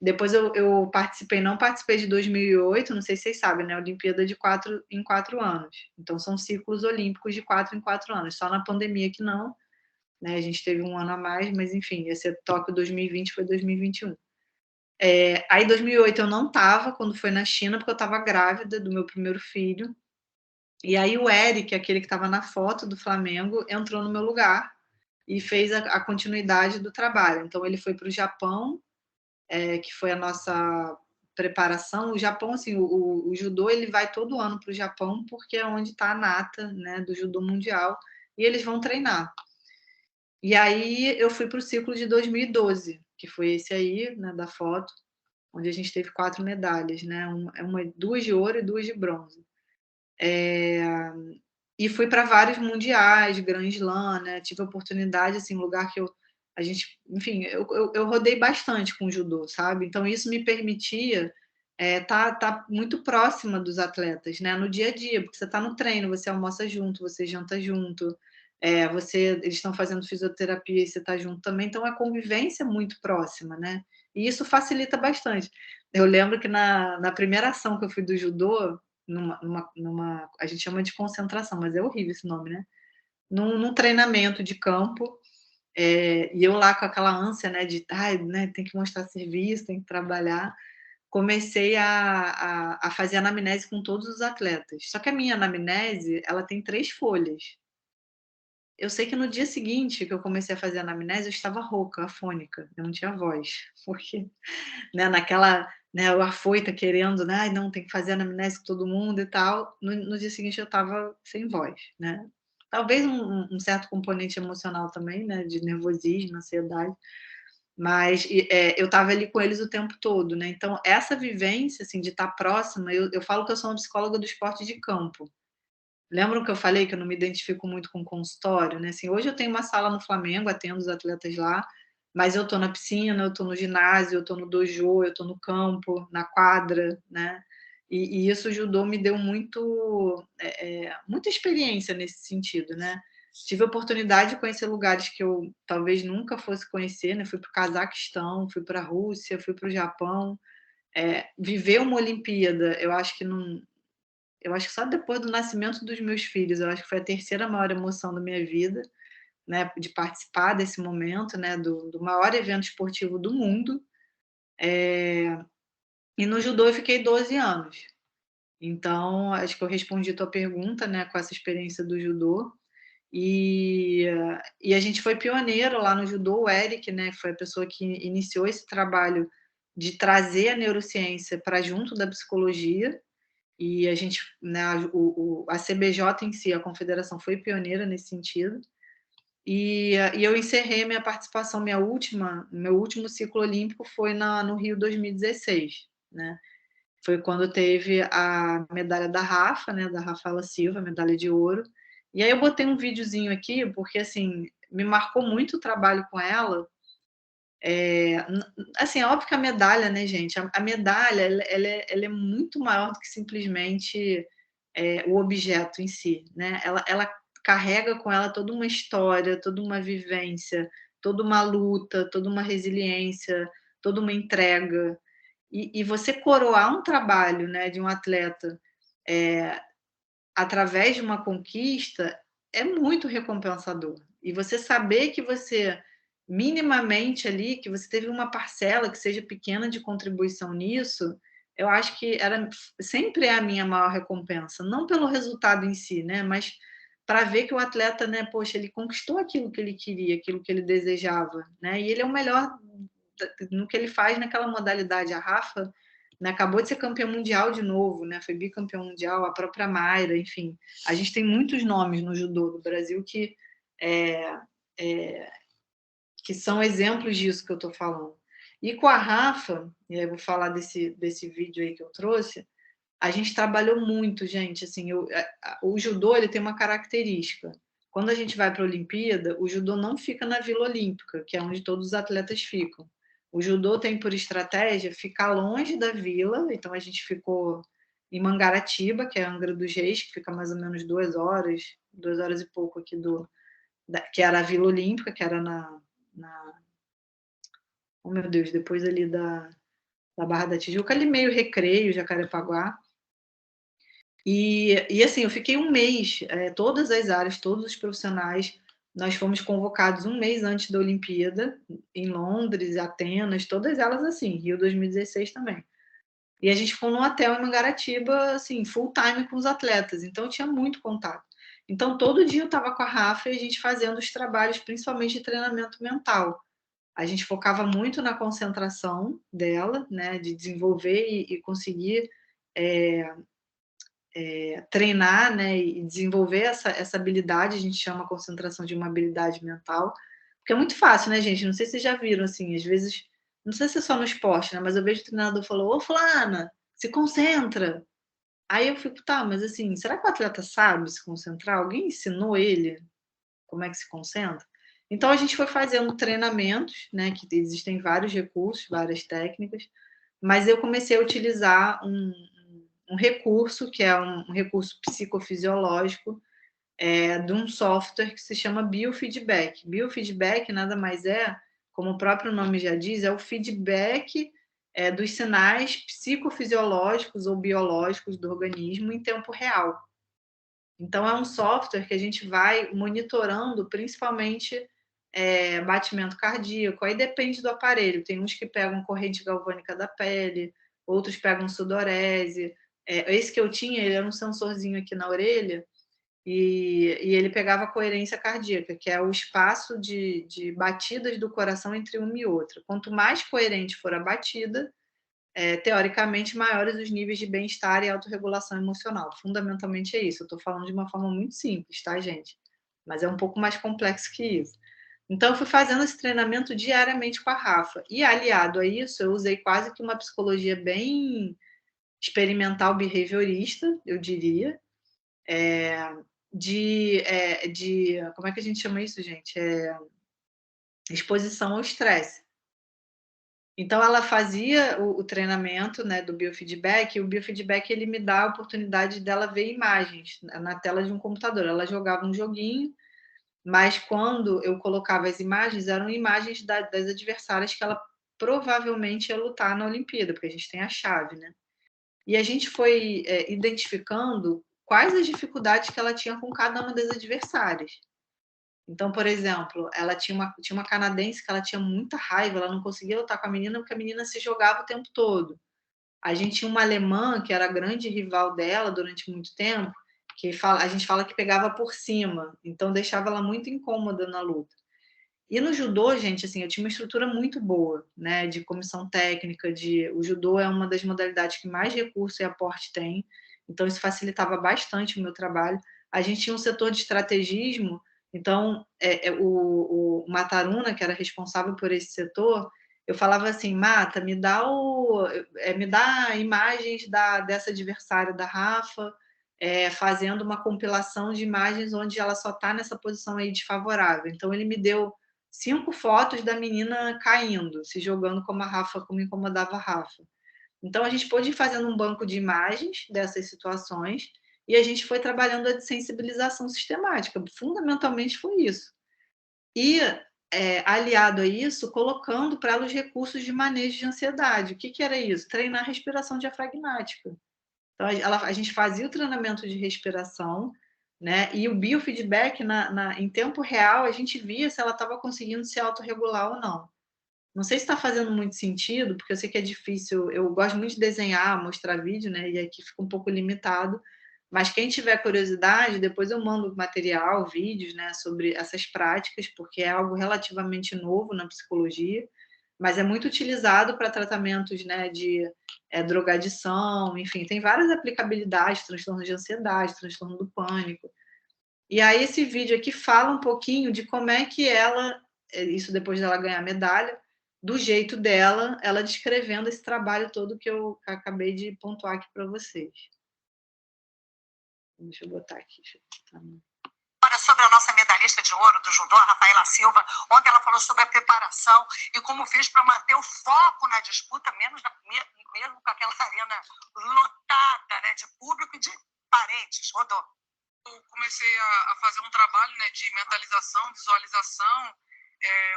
Depois eu participei, não participei de 2008, não sei se vocês sabem, né, Olimpíada de 4 em 4 anos. Então, são ciclos olímpicos de 4 em 4 anos, só na pandemia que não, né, a gente teve um ano a mais, mas enfim, ia ser Tóquio 2020, foi 2021. Aí, 2008 eu não estava, quando foi na China, porque eu estava grávida do meu primeiro filho. E aí o Eric, aquele que estava na foto do Flamengo, entrou no meu lugar e fez a continuidade do trabalho. Então, ele foi para o Japão, que foi a nossa preparação. O Japão, assim, o judô, ele vai todo ano para o Japão, porque é onde está a nata, né, do judô mundial, e eles vão treinar. E aí eu fui para o ciclo de 2012, que foi esse aí, né, da foto, onde a gente teve 4 medalhas, né, 2 de ouro e 2 de bronze. E fui para vários mundiais, Grand Slam, né? Tive a oportunidade, assim, um lugar que enfim, eu rodei bastante com o judô, sabe? Então isso me permitia tá muito próxima dos atletas, né? No dia a dia, porque você está no treino, você almoça junto, você janta junto, eles estão fazendo fisioterapia e você está junto também, então a convivência é muito próxima, né? E isso facilita bastante. Eu lembro que na primeira ação que eu fui do judô, a gente chama de concentração, mas é horrível esse nome, né? Num treinamento de campo, e eu lá com aquela ânsia, né, né, tem que mostrar serviço, tem que trabalhar, comecei a fazer anamnese com todos os atletas. Só que a minha anamnese, ela tem 3 folhas. Eu sei que no dia seguinte que eu comecei a fazer anamnese, eu estava rouca, afônica, eu não tinha voz, porque, né, naquela, né, o afoita querendo, né, não, tem que fazer anamnese com todo mundo e tal, no dia seguinte eu estava sem voz, né. Talvez um certo componente emocional também, né, de nervosismo, ansiedade, mas eu estava ali com eles o tempo todo, né, então essa vivência, assim, de estar próxima, eu falo que eu sou uma psicóloga do esporte de campo. Lembram que eu falei que eu não me identifico muito com consultório, né? Assim, hoje eu tenho uma sala no Flamengo, atendo os atletas lá, mas eu estou na piscina, eu estou no ginásio, eu estou no dojo, eu estou no campo, na quadra, né? E isso o judô me deu muita experiência nesse sentido, né? Tive a oportunidade de conhecer lugares que eu talvez nunca fosse conhecer, né? Fui para o Cazaquistão, fui para a Rússia, fui para o Japão. Viver uma Olimpíada, eu acho que não, eu acho que só depois do nascimento dos meus filhos, eu acho que foi a terceira maior emoção da minha vida, né, de participar desse momento, né, do maior evento esportivo do mundo. E no judô eu fiquei 12 anos. Então, acho que eu respondi a tua pergunta, né, com essa experiência do judô. E a gente foi pioneiro lá no judô, o Eric, né, foi a pessoa que iniciou esse trabalho de trazer a neurociência para junto da psicologia. E a gente, né, a CBJ em si, a confederação, foi pioneira nesse sentido. E eu encerrei minha participação, meu último ciclo olímpico foi no Rio 2016, né? Foi quando teve a medalha da Rafa, né, da Rafaela Silva, a medalha de ouro. E aí eu botei um videozinho aqui, porque assim, me marcou muito o trabalho com ela, Assim, é óbvio que a medalha, né, gente? A medalha, ela é muito maior do que simplesmente o objeto em si, né? Ela carrega com ela toda uma história, toda uma vivência, toda uma luta, toda uma resiliência, toda uma entrega. E você coroar um trabalho, né, de um atleta através de uma conquista é muito recompensador. E você saber que você, minimamente ali, que você teve uma parcela, que seja pequena, de contribuição nisso, eu acho que sempre é a minha maior recompensa. Não pelo resultado em si, né? Mas para ver que o atleta, né, poxa, ele conquistou aquilo que ele queria, aquilo que ele desejava, né? E ele é o melhor no que ele faz naquela modalidade. A Rafa, né, acabou de ser campeã mundial de novo, né? Foi bicampeã mundial, a própria Mayra, enfim. A gente tem muitos nomes no judô do Brasil que são exemplos disso que eu estou falando. E com a Rafa, e aí eu vou falar desse vídeo aí que eu trouxe, a gente trabalhou muito, gente. Assim, o judô, ele tem uma característica. Quando a gente vai para a Olimpíada, o judô não fica na Vila Olímpica, que é onde todos os atletas ficam. O judô tem por estratégia ficar longe da vila, então a gente ficou em Mangaratiba, que é Angra dos Reis, que fica mais ou menos 2 horas e pouco aqui que era a Vila Olímpica, que era oh meu Deus, depois ali da Barra da Tijuca, ali meio Recreio, Jacarepaguá. E assim, eu fiquei um mês, todas as áreas, todos os profissionais, nós fomos convocados um mês antes da Olimpíada, em Londres, Atenas, todas elas assim, Rio 2016 também. E a gente ficou num hotel em Mangaratiba, assim, full time com os atletas, então eu tinha muito contato. Então, todo dia eu estava com a Rafa e a gente fazendo os trabalhos, principalmente de treinamento mental. A gente focava muito na concentração dela, né, de desenvolver e conseguir treinar, né, e desenvolver essa habilidade. A gente chama a concentração de uma habilidade mental, porque é muito fácil, né, gente? Não sei se vocês já viram, assim, às vezes, não sei se é só no esporte, né, mas eu vejo o treinador falou: ô, fulana, se concentra. Aí eu fico, tá, mas assim, será que o atleta sabe se concentrar? Alguém ensinou ele como é que se concentra? Então a gente foi fazendo treinamentos, né, que existem vários recursos, várias técnicas, mas eu comecei a utilizar um recurso, que é um recurso psicofisiológico, de um software que se chama biofeedback. Biofeedback nada mais é, como o próprio nome já diz, é o feedback dos sinais psicofisiológicos ou biológicos do organismo em tempo real. Então, é um software que a gente vai monitorando, principalmente batimento cardíaco. Aí depende do aparelho. Tem uns que pegam corrente galvânica da pele, outros pegam sudorese. Esse que eu tinha, ele era um sensorzinho aqui na orelha, e ele pegava a coerência cardíaca, que é o espaço de batidas do coração entre uma e outra. Quanto mais coerente for a batida, teoricamente, maiores os níveis de bem-estar e autorregulação emocional. Fundamentalmente é isso. Eu estou falando de uma forma muito simples, tá, gente? Mas é um pouco mais complexo que isso. Então, eu fui fazendo esse treinamento diariamente com a Rafa. E, aliado a isso, eu usei quase que uma psicologia bem experimental behaviorista, eu diria, como é que a gente chama isso, gente? Exposição ao estresse. Então, ela fazia o treinamento, né, do biofeedback, e o biofeedback ele me dá a oportunidade dela ver imagens na tela de um computador. Ela jogava um joguinho, mas quando eu colocava as imagens, eram imagens das adversárias que ela provavelmente ia lutar na Olimpíada, porque a gente tem a chave, né? E a gente foi identificando quais as dificuldades que ela tinha com cada uma das adversárias. Então, por exemplo, ela tinha uma canadense que ela tinha muita raiva, ela não conseguia lutar com a menina porque a menina se jogava o tempo todo. A gente tinha uma alemã que era a grande rival dela durante muito tempo, que a gente fala que pegava por cima, então deixava ela muito incômoda na luta. E no judô, gente, assim, eu tinha uma estrutura muito boa, né, de comissão técnica, o judô é uma das modalidades que mais recurso e aporte tem, então isso facilitava bastante o meu trabalho. A gente tinha um setor de estrategismo, então o Mataruna, que era responsável por esse setor, eu falava assim: Mata, me dá imagens dessa adversária da Rafa, fazendo uma compilação de imagens onde ela só está nessa posição aí desfavorável. Então ele me deu 5 fotos da menina caindo, se jogando como incomodava a Rafa. Então, a gente pôde ir fazendo um banco de imagens dessas situações e a gente foi trabalhando a sensibilização sistemática. Fundamentalmente foi isso. E, aliado a isso, colocando para ela os recursos de manejo de ansiedade. O que era isso? Treinar respiração diafragmática. Então, a gente fazia o treinamento de respiração, né? E o biofeedback, em tempo real, a gente via se ela estava conseguindo se autorregular ou não. Não sei se está fazendo muito sentido, porque eu sei que é difícil. Eu gosto muito de desenhar, mostrar vídeo, né? E aqui fica um pouco limitado. Mas quem tiver curiosidade, depois eu mando material, vídeos, né, sobre essas práticas, porque é algo relativamente novo na psicologia, mas é muito utilizado para tratamentos, né, de drogadição, enfim, tem várias aplicabilidades, transtorno de ansiedade, transtorno do pânico. E aí esse vídeo aqui fala um pouquinho de como é que ela, isso depois dela ganhar a medalha, do jeito dela, ela descrevendo esse trabalho todo que eu acabei de pontuar aqui para vocês. Deixa eu botar aqui. Agora, sobre a nossa medalhista de ouro do judô, a Rafaela Silva, ontem ela falou sobre a preparação e como fez para manter o foco na disputa, mesmo com aquela arena lotada, né, de público e de parentes. Rodou. Eu comecei a fazer um trabalho, né, de mentalização, visualização,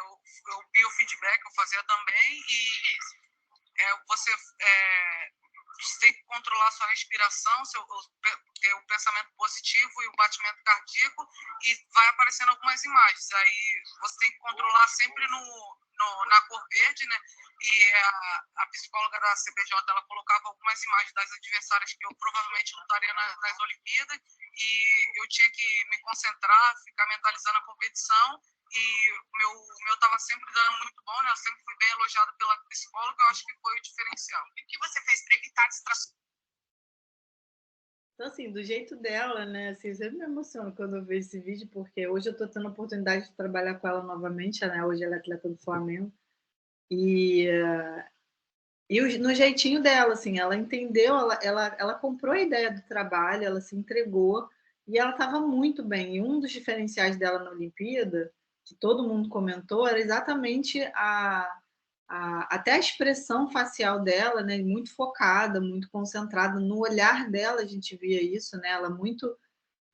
o biofeedback eu fazia também, e você tem que controlar sua respiração, ter o pensamento positivo e o batimento cardíaco, e vai aparecendo algumas imagens. Aí você tem que controlar sempre na cor verde, né? E a psicóloga da CBJ, ela colocava algumas imagens das adversárias que eu provavelmente lutaria nas Olimpíadas, e eu tinha que me concentrar, ficar mentalizando a competição, e o meu estava sempre dando muito bom, né? Eu sempre fui bem elogiada pela psicóloga, eu acho que foi o diferencial. E o que você fez para evitar distrações? Então, assim, do jeito dela, né? Assim, eu sempre me emociono quando eu vejo esse vídeo, porque hoje eu estou tendo a oportunidade de trabalhar com ela novamente, né? Hoje ela é atleta do Flamengo. E no jeitinho dela, assim, ela entendeu, ela comprou a ideia do trabalho, ela se entregou e ela estava muito bem. E um dos diferenciais dela na Olimpíada, que todo mundo comentou, era exatamente até a expressão facial dela, né, muito focada, muito concentrada. No olhar dela a gente via isso, né, ela muito,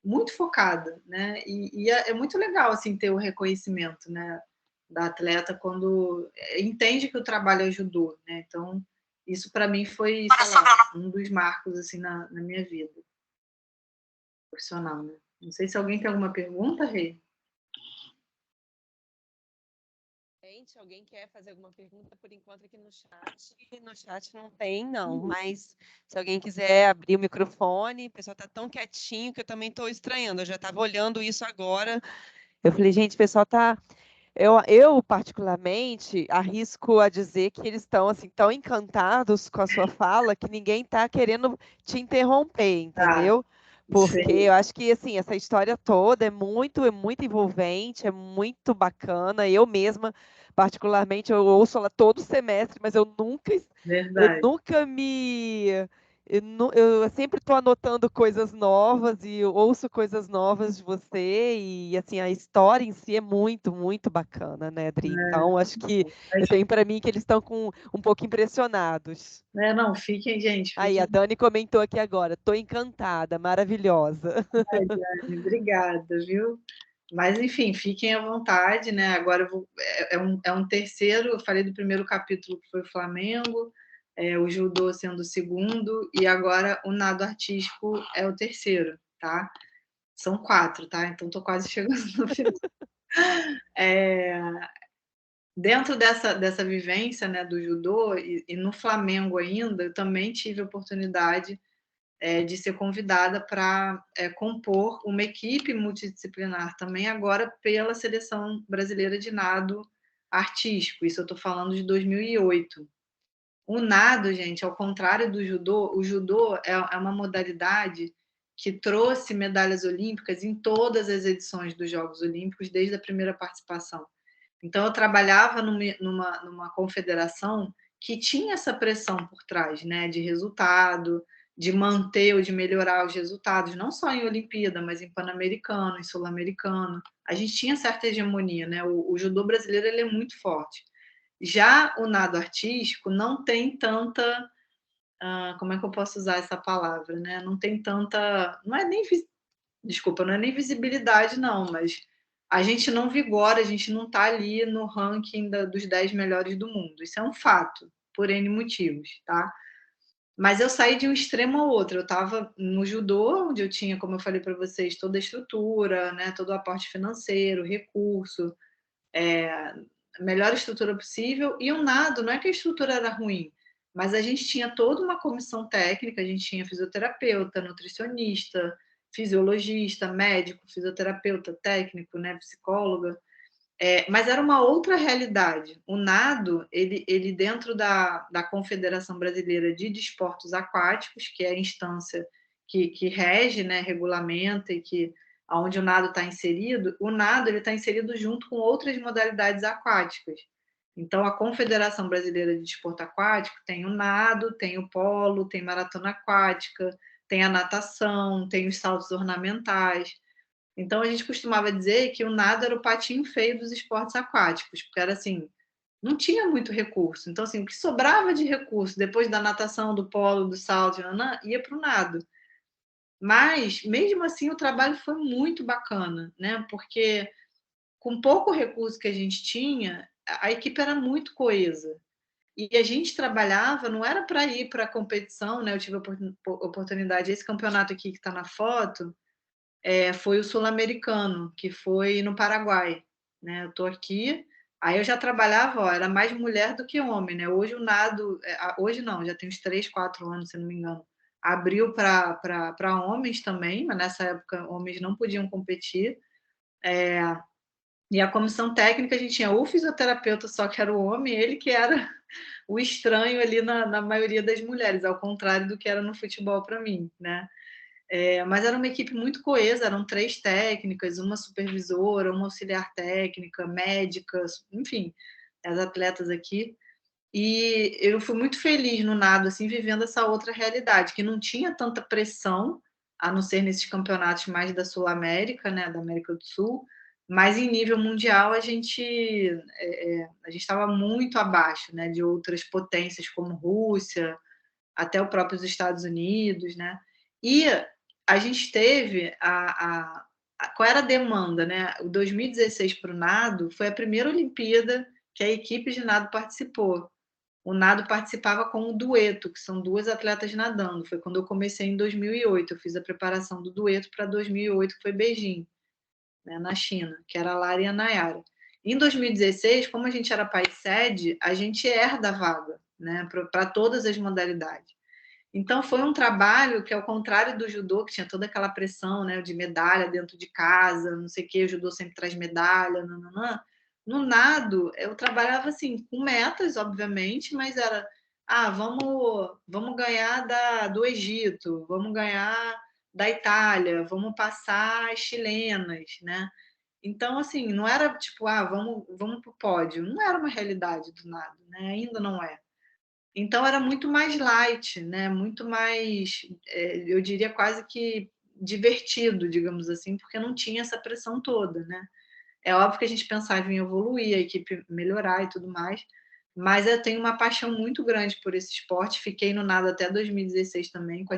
muito focada, né, e é muito legal, assim, ter o reconhecimento, né, da atleta quando entende que o trabalho ajudou, né? Então, isso para mim foi, sei lá, um dos marcos assim na minha vida profissional, né? Não sei se alguém tem alguma pergunta, Rei. Gente, alguém quer fazer alguma pergunta por enquanto aqui no chat? No chat não tem, não, mas se alguém quiser abrir o microfone, o pessoal está tão quietinho que eu também estou estranhando. Eu já estava olhando isso agora. Eu falei, gente, o pessoal está. Eu, particularmente, arrisco a dizer que eles estão assim, tão encantados com a sua fala que ninguém está querendo te interromper, entendeu? Porque eu acho que assim, essa história toda é muito envolvente, é muito bacana. Eu mesma, particularmente, eu ouço ela todo semestre, mas eu nunca me eu sempre estou anotando coisas novas e eu ouço coisas novas de você e assim a história em si é muito, muito bacana, né, Adri? Então acho que eu tenho para mim que eles estão um pouco impressionados. Não, fiquem, gente. Aí a Dani comentou aqui agora, estou encantada, maravilhosa. Ai, Dani, obrigada, viu? Mas enfim, fiquem à vontade, né? Agora é um terceiro. Eu falei do primeiro capítulo que foi o Flamengo. O judô sendo o segundo, e agora o nado artístico é o terceiro, tá? São 4, tá? Então estou quase chegando no final. Dentro dessa vivência, né, do judô, e no Flamengo ainda, eu também tive a oportunidade de ser convidada para compor uma equipe multidisciplinar também, agora pela Seleção Brasileira de Nado Artístico. Isso eu estou falando de 2008. O nado, gente, ao contrário do judô, o judô é uma modalidade que trouxe medalhas olímpicas em todas as edições dos Jogos Olímpicos, desde a primeira participação. Então, eu trabalhava numa confederação que tinha essa pressão por trás, né, de resultado, de manter ou de melhorar os resultados, não só em Olimpíada, mas em Pan-Americano, em Sul-Americano. A gente tinha certa hegemonia, né? O judô brasileiro ele é muito forte. Já o nado artístico não tem tanta... como é que eu posso usar essa palavra, né? Não tem tanta... Não é nem... Desculpa, não é nem visibilidade, não, mas a gente não vigora, a gente não está ali no ranking dos 10 melhores do mundo. Isso é um fato, por N motivos, tá? Mas eu saí de um extremo ao outro. Eu estava no judô, onde eu tinha, como eu falei para vocês, toda a estrutura, né, todo o aporte financeiro, recurso, a melhor estrutura possível. E o nado, não é que a estrutura era ruim, mas a gente tinha toda uma comissão técnica, a gente tinha fisioterapeuta, nutricionista, fisiologista, médico, fisioterapeuta, técnico, né, psicóloga. Mas era uma outra realidade. O nado, ele dentro da Confederação Brasileira de Desportos Aquáticos, que é a instância que rege, né, regulamenta e onde o nado está inserido, o nado está inserido junto com outras modalidades aquáticas. Então, a Confederação Brasileira de Desporto Aquático tem o nado, tem o polo, tem maratona aquática, tem a natação, tem os saltos ornamentais. Então, a gente costumava dizer que o nado era o patinho feio dos esportes aquáticos, porque era assim, não tinha muito recurso. Então, assim, o que sobrava de recurso depois da natação, do polo, do salto, ia para o nado. Mas, mesmo assim, o trabalho foi muito bacana, né? Porque com pouco recurso que a gente tinha, a equipe era muito coesa. E a gente trabalhava, não era para ir para a competição, né? Eu tive a oportunidade, esse campeonato aqui que está na foto, foi o Sul-Americano, que foi no Paraguai, né? Eu estou aqui, aí eu já trabalhava, era mais mulher do que homem, né? Hoje o nado, hoje não, já tem uns 3, 4 anos, se não me engano, abriu para homens também, mas nessa época homens não podiam competir. E a comissão técnica, a gente tinha o fisioterapeuta, só que era o homem, ele que era o estranho ali na maioria das mulheres, ao contrário do que era no futebol para mim, né? Mas era uma equipe muito coesa, eram 3 técnicas, uma supervisora, uma auxiliar técnica, médicas, enfim, as atletas aqui. E eu fui muito feliz no nado, assim, vivendo essa outra realidade, que não tinha tanta pressão, a não ser nesses campeonatos mais da Sul-América, né, da América do Sul, mas em nível mundial a gente estava muito abaixo, né, de outras potências como Rússia, até o próprio Estados Unidos, né? E a gente teve qual era a demanda, né? O 2016 para o nado foi a primeira Olimpíada que a equipe de nado participou. O nado participava com o dueto, que são 2 atletas nadando. Foi quando eu comecei em 2008. Eu fiz a preparação do dueto para 2008, que foi Beijing, né, na China, que era a Lara e a Nayara. Em 2016, como a gente era país sede, a gente herda a vaga, né, para todas as modalidades. Então, foi um trabalho que, ao contrário do judô, que tinha toda aquela pressão, né, de medalha dentro de casa, não sei o quê, o judô sempre traz medalha, no nado, eu trabalhava assim, com metas, obviamente, mas era, vamos ganhar do Egito, vamos ganhar da Itália, vamos passar as chilenas, né? Então, assim, não era tipo, vamos para o pódio. Não era uma realidade do nado, né? Ainda não é. Então era muito mais light, né? Muito mais, eu diria quase que divertido, digamos assim, porque não tinha essa pressão toda, né? É óbvio que a gente pensava em evoluir, a equipe melhorar e tudo mais, mas eu tenho uma paixão muito grande por esse esporte. Fiquei no nado até 2016 também, com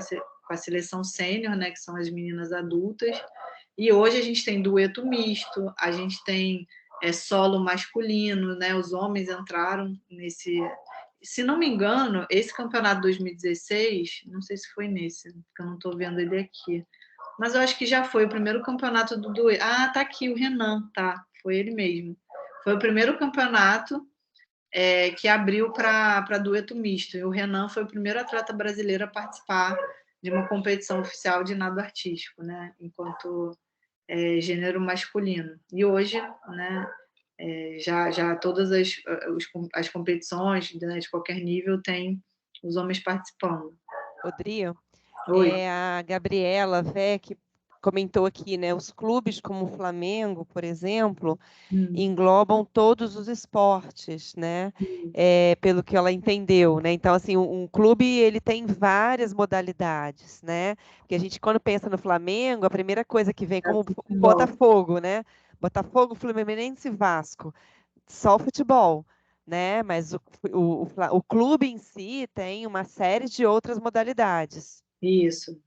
a seleção sênior, né? Que são as meninas adultas. E hoje a gente tem dueto misto, a gente tem solo masculino, né? Os homens entraram nesse... Se não me engano, esse campeonato 2016, não sei se foi nesse, porque eu não estou vendo ele aqui, mas eu acho que já foi o primeiro campeonato do dueto. Ah, tá aqui o Renan, tá? Foi ele mesmo. Foi o primeiro campeonato que abriu para dueto misto. E o Renan foi o primeiro atleta brasileiro a participar de uma competição oficial de nado artístico, né? Enquanto gênero masculino. E hoje, né? Já todas as competições, né, de qualquer nível tem os homens participando. Rodrigo, Oi. a Gabriela Vec comentou aqui, né? Os clubes como o Flamengo, por exemplo, Hum, englobam todos os esportes, né? Pelo que ela entendeu, né? Então, assim, um clube ele tem várias modalidades, né? Porque a gente, quando pensa no Flamengo, a primeira coisa que vem é como o futebol. Botafogo, né? Botafogo, Fluminense e Vasco, só o futebol, né? Mas o clube em si tem uma série de outras modalidades. Isso.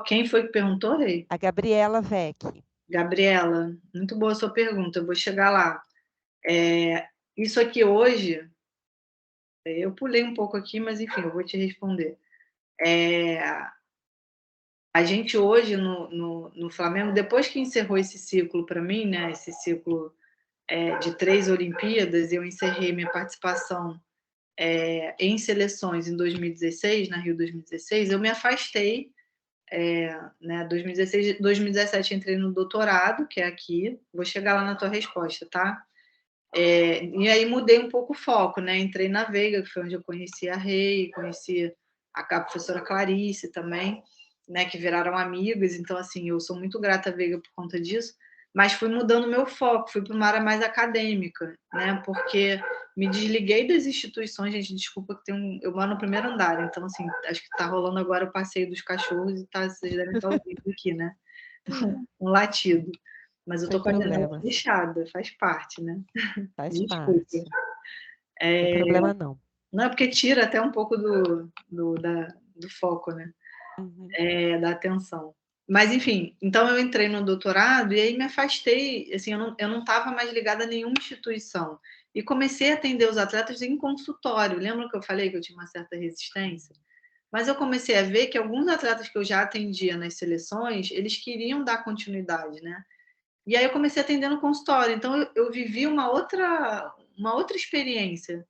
Quem foi que perguntou, Rei? A Gabriela Vecchi. Gabriela, muito boa a sua pergunta, eu vou chegar lá. Isso aqui hoje, eu pulei um pouco aqui, mas enfim, eu vou te responder. A gente hoje no Flamengo, depois que encerrou esse ciclo para mim, né, esse ciclo de 3 Olimpíadas, eu encerrei minha participação em seleções em 2016, na Rio 2016, eu me afastei, né, 2016, 2017 entrei no doutorado, que é aqui, vou chegar lá na tua resposta, tá? E aí mudei um pouco o foco, né? Entrei na Veiga, que foi onde eu conheci a Rei, conheci a professora Clarice também, né? Que viraram amigas. Então, assim, eu sou muito grata à Veiga por conta disso. Mas fui mudando meu foco, fui para uma área mais acadêmica, né? Porque me desliguei das instituições, gente. Desculpa que eu moro no primeiro andar, então, assim, acho que está rolando agora o passeio dos cachorros e vocês devem estar ouvindo aqui, né? Um latido. Mas eu Sem tô com a janela problemas. fechada, faz parte, né? Faz Desculpa. parte. Não tem problema, não. Não, porque tira até um pouco do foco, né? Uhum. Da atenção. Mas, enfim, então eu entrei no doutorado e aí me afastei, assim, eu não estava mais ligada a nenhuma instituição. E comecei a atender os atletas em consultório. Lembra que eu falei que eu tinha uma certa resistência? Mas eu comecei a ver que alguns atletas que eu já atendia nas seleções, eles queriam dar continuidade, né? E aí eu comecei a atender no consultório. Então eu vivi uma outra experiência,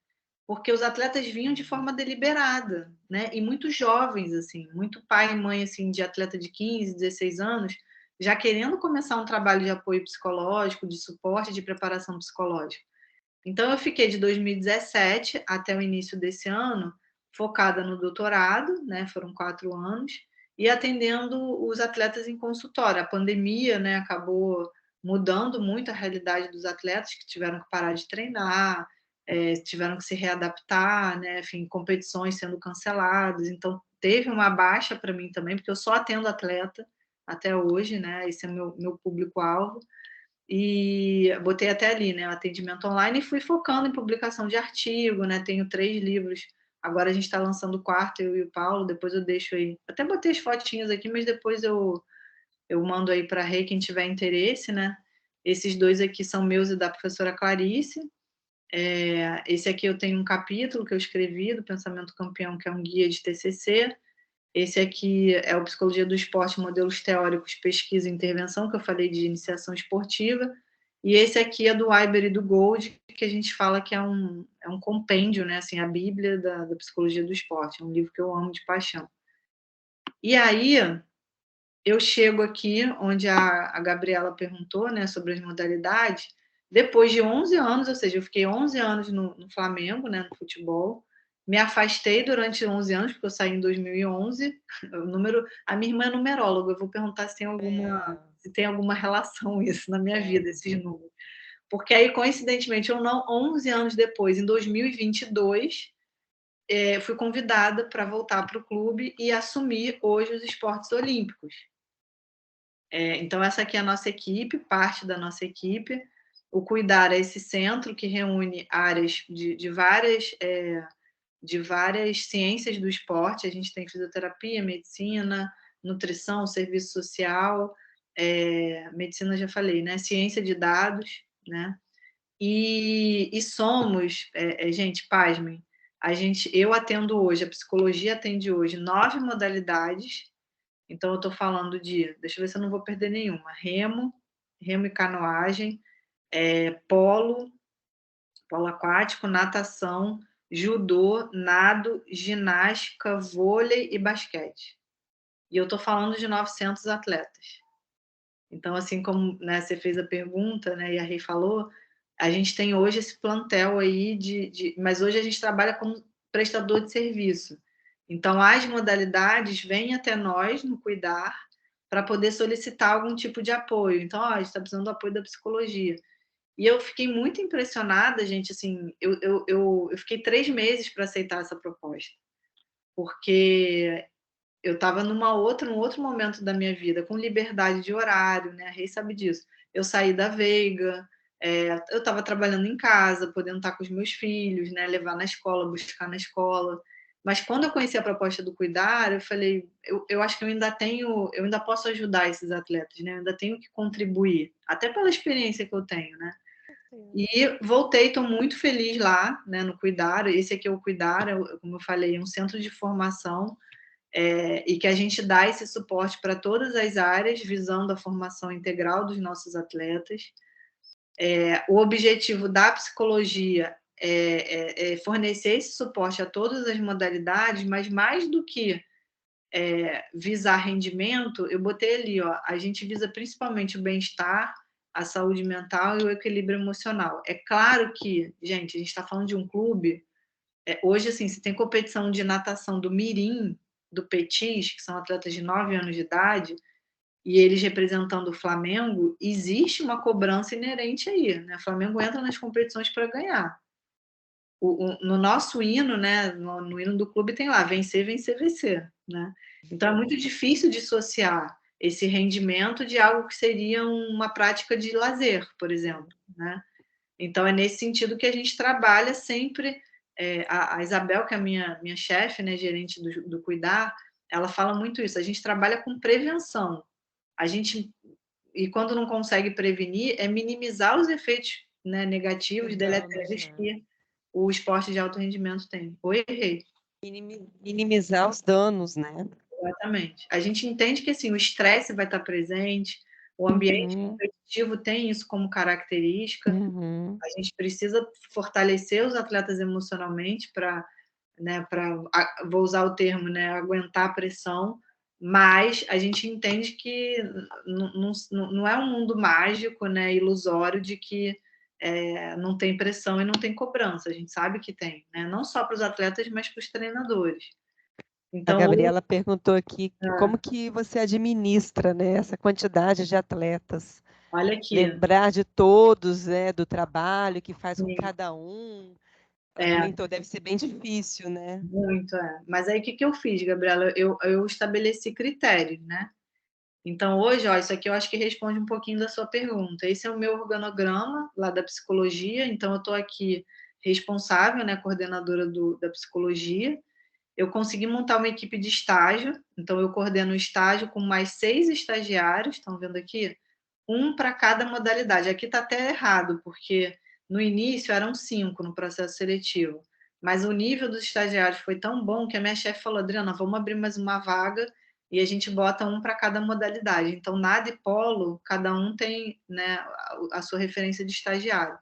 porque os atletas vinham de forma deliberada, né? E muito jovens, assim, muito pai e mãe, assim, de atleta de 15, 16 anos, já querendo começar um trabalho de apoio psicológico, de suporte, de preparação psicológica. Então eu fiquei de 2017 até o início desse ano focada no doutorado, né? Foram 4 anos, e atendendo os atletas em consultório. A pandemia, né, acabou mudando muito a realidade dos atletas que tiveram que parar de treinar, tiveram que se readaptar, né? Enfim, competições sendo canceladas. Então teve uma baixa para mim também, porque eu só atendo atleta até hoje, né? Esse é o meu público-alvo. E botei até ali, né, o atendimento online, e fui focando em publicação de artigo, né? Tenho 3 livros. Agora a gente está lançando o 4º, eu e o Paulo. Depois eu deixo aí. Até botei as fotinhas aqui, mas depois eu mando aí para a Rei, quem tiver interesse, né? Esses 2 aqui são meus e da professora Clarice. Esse aqui eu tenho um capítulo que eu escrevi do Pensamento Campeão, que é um guia de TCC. Esse aqui é o Psicologia do Esporte, Modelos Teóricos, Pesquisa e Intervenção, que eu falei de iniciação esportiva. E esse aqui é do Eiber e do Gold, que a gente fala que é um compêndio, né? Assim, a Bíblia da Psicologia do Esporte. É um livro que eu amo de paixão. E aí, eu chego aqui, onde a Gabriela perguntou, né, sobre as modalidades. Depois de 11 anos, ou seja, eu fiquei 11 anos no Flamengo, né, no futebol. Me afastei durante 11 anos, porque eu saí em 2011. A minha irmã é numeróloga, eu vou perguntar se tem alguma relação isso na minha vida, esses números. Porque aí, coincidentemente, 11 anos depois, em 2022, fui convidada para voltar para o clube e assumir hoje os esportes olímpicos. Então, essa aqui é a nossa equipe, parte da nossa equipe. O Cuidar é esse centro que reúne áreas de várias ciências do esporte. A gente tem fisioterapia, medicina, nutrição, serviço social, medicina já falei, né? Ciência de dados, né? E somos, gente, pasmem, eu atendo hoje, a psicologia atende hoje 9 modalidades. Então eu estou falando deixa eu ver se eu não vou perder nenhuma, remo e canoagem, polo aquático, natação, judô, nado, ginástica, vôlei e basquete. E eu estou falando de 900 atletas. Então, assim como, né, você fez a pergunta, né, e a Rei falou, a gente tem hoje esse plantel aí mas hoje a gente trabalha como prestador de serviço. Então, as modalidades vêm até nós no Cuidar para poder solicitar algum tipo de apoio. Então, ó, a gente está precisando do apoio da psicologia. E eu fiquei muito impressionada, gente, assim, eu fiquei 3 meses para aceitar essa proposta, porque eu estava num outro momento da minha vida, com liberdade de horário, né? A Rei sabe disso. Eu saí da Veiga, eu estava trabalhando em casa, podendo estar com os meus filhos, né? Levar na escola, buscar na escola. Mas quando eu conheci a proposta do Cuidar, eu falei, eu acho que eu ainda posso ajudar esses atletas, né? Eu ainda tenho que contribuir, até pela experiência que eu tenho, né? E voltei, estou muito feliz lá, né? No Cuidar. Esse aqui é o Cuidar, como eu falei, é um centro de formação. E que a gente dá esse suporte para todas as áreas, visando a formação integral dos nossos atletas. O objetivo da psicologia é fornecer esse suporte a todas as modalidades, mas mais do que visar rendimento, eu botei ali, ó, a gente visa principalmente o bem-estar, a saúde mental e o equilíbrio emocional. É claro que, gente, a gente está falando de um clube. Hoje, assim, se tem competição de natação do Mirim, do Petis, que são atletas de 9 anos de idade, e eles representando o Flamengo, existe uma cobrança inerente aí, né? O Flamengo entra nas competições para ganhar. No nosso hino, né? No hino do clube tem lá, vencer, vencer, vencer, né? Então é muito difícil dissociar esse rendimento de algo que seria uma prática de lazer, por exemplo, né? Então é nesse sentido que a gente trabalha sempre. A Isabel, que é a minha chefe, né, gerente do Cuidar, ela fala muito isso. A gente trabalha com prevenção. E quando não consegue prevenir, é minimizar os efeitos, né, negativos, deletérios que o esporte de alto rendimento tem. Oi, errei. Minimizar os danos, né? Exatamente. A gente entende que assim, o estresse vai estar presente, o ambiente competitivo tem isso como característica. A gente precisa fortalecer os atletas emocionalmente para, né, vou usar o termo, né, aguentar a pressão, mas a gente entende que não é um mundo mágico, né, ilusório de que não tem pressão e não tem cobrança. A gente sabe que tem, né, não só para os atletas, mas para os treinadores. A Então, Gabriela perguntou aqui como que você administra, né, essa quantidade de atletas. olha aqui. Lembrar de todos, né, do trabalho que faz com cada um. Ela comentou, deve ser bem difícil, né? Muito, Mas aí o que eu fiz, Gabriela? Eu estabeleci critérios, né? Então, hoje, ó, isso aqui eu acho que responde um pouquinho da sua pergunta. Esse é o meu organograma lá da psicologia. Então, eu estou aqui responsável, né, coordenadora da psicologia. Eu consegui montar uma equipe de estágio. Então, eu coordeno o estágio com mais 6 estagiários. Estão vendo aqui? Um para cada modalidade. Aqui está até errado, porque no início eram 5 no processo seletivo. Mas o nível dos estagiários foi tão bom que a minha chefe falou, Adriana, vamos abrir mais uma vaga e a gente bota um para cada modalidade. Então, nado e polo, cada um tem, né, a sua referência de estagiário.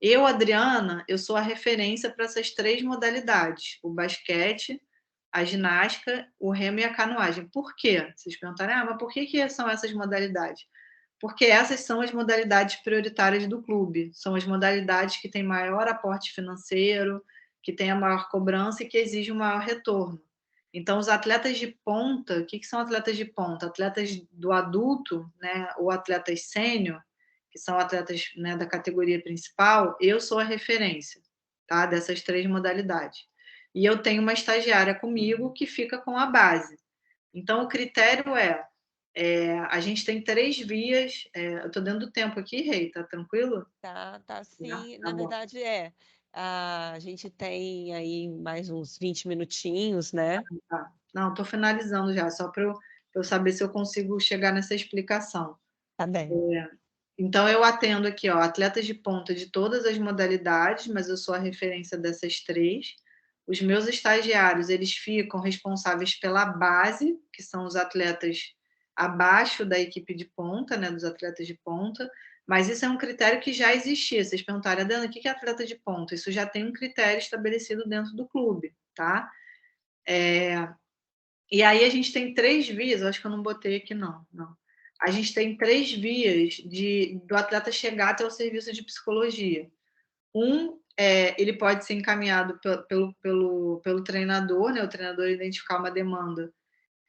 Eu, Adriana, eu sou a referência para essas 3 modalidades, o basquete, a ginástica, o remo e a canoagem. Por quê? Vocês perguntaram, mas por que são essas modalidades? Porque essas são as modalidades prioritárias do clube, são as modalidades que têm maior aporte financeiro, que têm a maior cobrança e que exigem um maior retorno. Então, os atletas de ponta, o que são atletas de ponta? Atletas do adulto, né, ou atletas sênior, que são atletas, né, da categoria principal, eu sou a referência, tá, dessas 3 modalidades. E eu tenho uma estagiária comigo que fica com a base. Então, o critério a gente tem 3 vias. Eu estou dando tempo aqui, Rei, tá tranquilo? Tá sim. Tá Na bom. verdade, a gente tem aí mais uns 20 minutinhos, né? Tá. Não, estou finalizando já, só para eu saber se eu consigo chegar nessa explicação. Tá bem. Então, eu atendo aqui, ó, atletas de ponta de todas as modalidades, mas eu sou a referência dessas 3. Os meus estagiários, eles ficam responsáveis pela base, que são os atletas abaixo da equipe de ponta, né, dos atletas de ponta, mas isso é um critério que já existia. Vocês perguntaram, Adriana, o que é atleta de ponta? Isso já tem um critério estabelecido dentro do clube, tá? E aí a gente tem 3 vias, eu acho que eu não botei aqui, não. A gente tem 3 vias do atleta chegar até o serviço de psicologia. Ele pode ser encaminhado pelo treinador, né? O treinador identificar uma demanda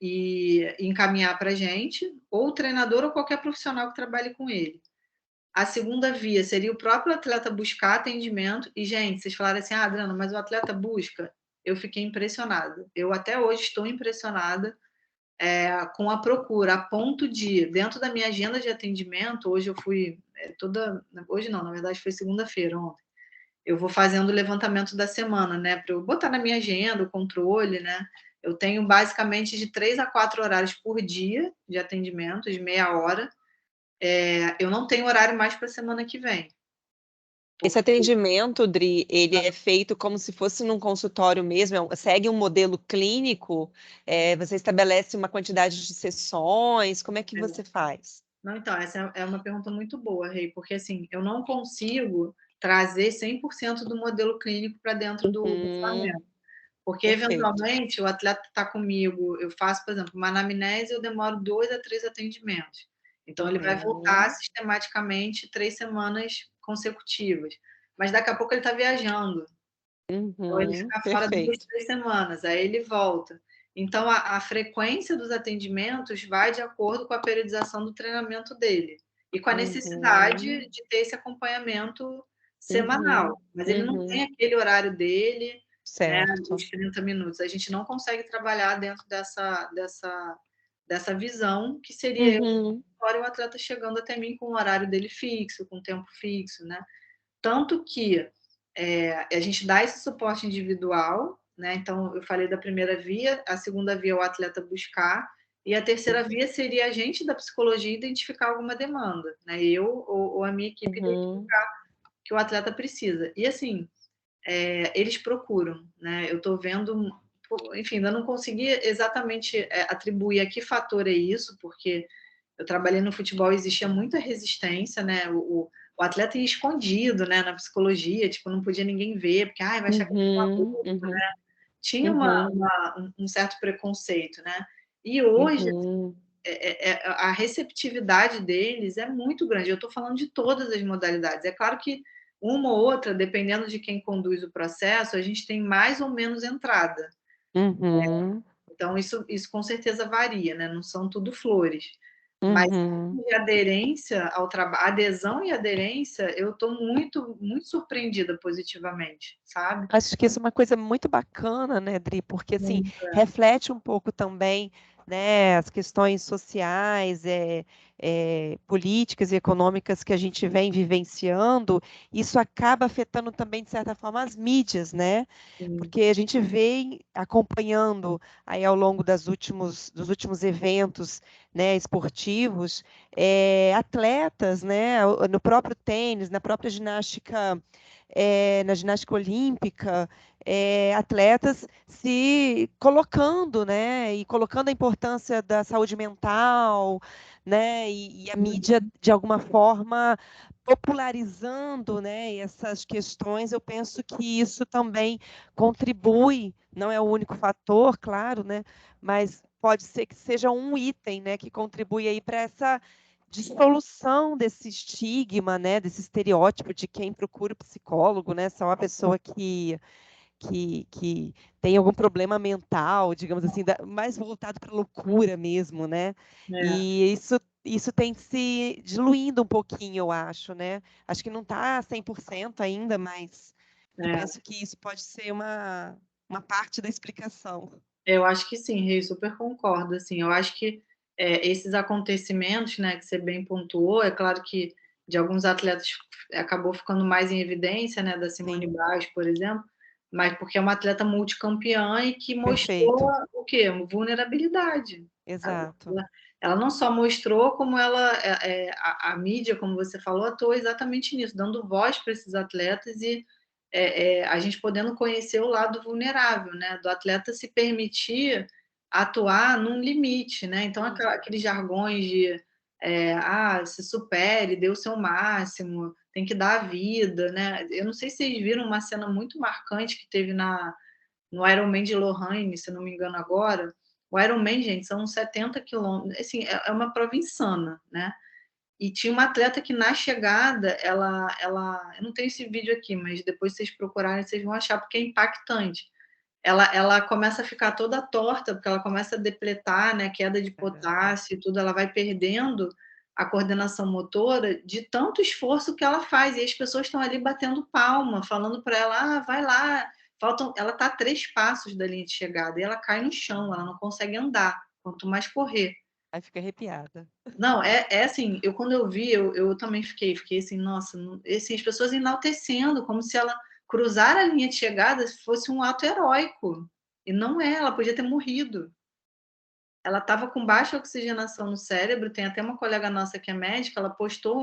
e encaminhar para a gente, ou o treinador ou qualquer profissional que trabalhe com ele. A segunda via seria o próprio atleta buscar atendimento. E, gente, vocês falaram assim, Adriana, mas o atleta busca. Eu fiquei impressionada. Eu até hoje estou impressionada com a procura, a ponto de, dentro da minha agenda de atendimento, hoje eu fui hoje não, na verdade foi segunda-feira, ontem, eu vou fazendo o levantamento da semana, né, para eu botar na minha agenda o controle, né, eu tenho basicamente de 3 a 4 horários por dia de atendimento, de meia hora, eu não tenho horário mais para a semana que vem. Esse atendimento, Dri, ele é feito como se fosse num consultório mesmo, segue um modelo clínico? Você estabelece uma quantidade de sessões? Como é que você faz? Não, então, essa é uma pergunta muito boa, Rei, porque assim, eu não consigo trazer 100% do modelo clínico para dentro do Flamengo. Porque, eventualmente, o atleta está comigo, eu faço, por exemplo, uma anamnese, eu demoro 2 a 3 atendimentos. Então, ele vai voltar sistematicamente 3 semanas consecutivas. Mas daqui a pouco ele está viajando. Então, ele fica fora 2, 3 semanas, aí ele volta. Então, a frequência dos atendimentos vai de acordo com a periodização do treinamento dele e com a necessidade de ter esse acompanhamento semanal. Mas ele não tem aquele horário dele, né, os 30 minutos. A gente não consegue trabalhar dentro dessa visão que seria o atleta chegando até mim com o horário dele fixo, com o tempo fixo, né? Tanto que a gente dá esse suporte individual, né? Então, eu falei da primeira via, a segunda via é o atleta buscar, e a terceira via seria a gente da psicologia identificar alguma demanda, né? Eu ou a minha equipe identificar que o atleta precisa. E, assim, eles procuram, né? Eu estou vendo, enfim, ainda não consegui exatamente atribuir a que fator é isso, porque eu trabalhei no futebol e existia muita resistência, né? O atleta ia escondido, né, na psicologia, tipo, não podia ninguém ver, porque vai chegar com adulto, né? Tinha um certo preconceito, né? E hoje a receptividade deles é muito grande. Eu estou falando de todas as modalidades. É claro que uma ou outra, dependendo de quem conduz o processo, a gente tem mais ou menos entrada. Então, isso com certeza varia, né? Não são tudo flores. Mas de aderência ao trabalho, adesão e aderência, eu estou muito, muito surpreendida positivamente, sabe? Acho que isso é uma coisa muito bacana, né, Dri? Porque, assim, reflete um pouco também, né, as questões sociais, políticas e econômicas que a gente vem vivenciando. Isso acaba afetando também, de certa forma, as mídias, né? Porque a gente vem acompanhando aí ao longo dos últimos eventos, né, esportivos, atletas, né, no próprio tênis, na própria ginástica, na ginástica olímpica, atletas se colocando, né, e colocando a importância da saúde mental, né, e a mídia, de alguma forma, popularizando, né, essas questões. Eu penso que isso também contribui, não é o único fator, claro, né, mas pode ser que seja um item, né, que contribui aí para essa dissolução desse estigma, né, desse estereótipo de quem procura o psicólogo, né, só uma pessoa que tem algum problema mental, digamos assim, mais voltado para loucura mesmo, né? E isso tem se diluindo um pouquinho, eu acho, né? Acho que não está 100% ainda, mas eu penso que isso pode ser uma parte da explicação. Eu acho que sim, Rei, super concordo. Assim, eu acho que esses acontecimentos, né, que você bem pontuou, é claro que de alguns atletas acabou ficando mais em evidência, né, da Simone Biles, por exemplo, mas porque é uma atleta multicampeã e que mostrou o quê? Vulnerabilidade. Exato. Ela não só mostrou, como a mídia, como você falou, atuou exatamente nisso, dando voz para esses atletas e a gente podendo conhecer o lado vulnerável, né? Do atleta se permitir atuar num limite, né? Então, aqueles jargões de se supere, dê o seu máximo, tem que dar a vida, né? Eu não sei se vocês viram uma cena muito marcante que teve no Ironman de Lohain, se não me engano agora. O Ironman, gente, são 70 quilômetros, assim, é uma prova insana, né? E tinha uma atleta que na chegada, eu não tenho esse vídeo aqui, mas depois vocês procurarem, vocês vão achar, porque é impactante. ela começa a ficar toda torta, porque ela começa a depletar, né, queda de potássio e tudo, ela vai perdendo a coordenação motora de tanto esforço que ela faz, e as pessoas estão ali batendo palma, falando para ela: "Ah, vai lá", ela está a 3 passos da linha de chegada, e ela cai no chão, ela não consegue andar, quanto mais correr. Aí fica arrepiada. Não, é assim, quando eu vi, eu também fiquei assim, nossa, assim, as pessoas enaltecendo, como se ela cruzar a linha de chegada fosse um ato heróico, e não é, ela podia ter morrido. Ela estava com baixa oxigenação no cérebro, tem até uma colega nossa que é médica, ela postou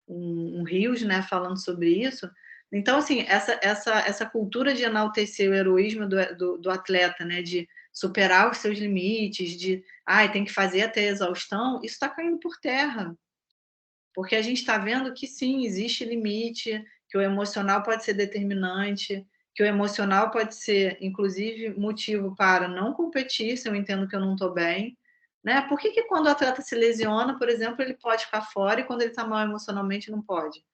um reels, né, falando sobre isso. Então, assim, essa cultura de enaltecer o heroísmo do atleta, né, de superar os seus limites, de tem que fazer até exaustão, isso está caindo por terra. Porque a gente está vendo que sim, existe limite, que o emocional pode ser determinante, que o emocional pode ser, inclusive, motivo para não competir, se eu entendo que eu não estou bem. Né? Por que quando o atleta se lesiona, por exemplo, ele pode ficar fora e quando ele está mal emocionalmente não pode?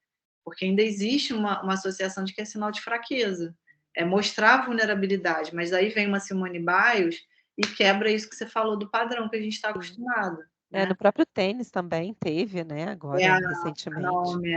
Porque ainda existe uma associação de que é sinal de fraqueza, é mostrar vulnerabilidade, mas aí vem uma Simone Biles e quebra isso que você falou do padrão que a gente está acostumado. Né? No próprio tênis também teve, né, agora, A recentemente. Naomi,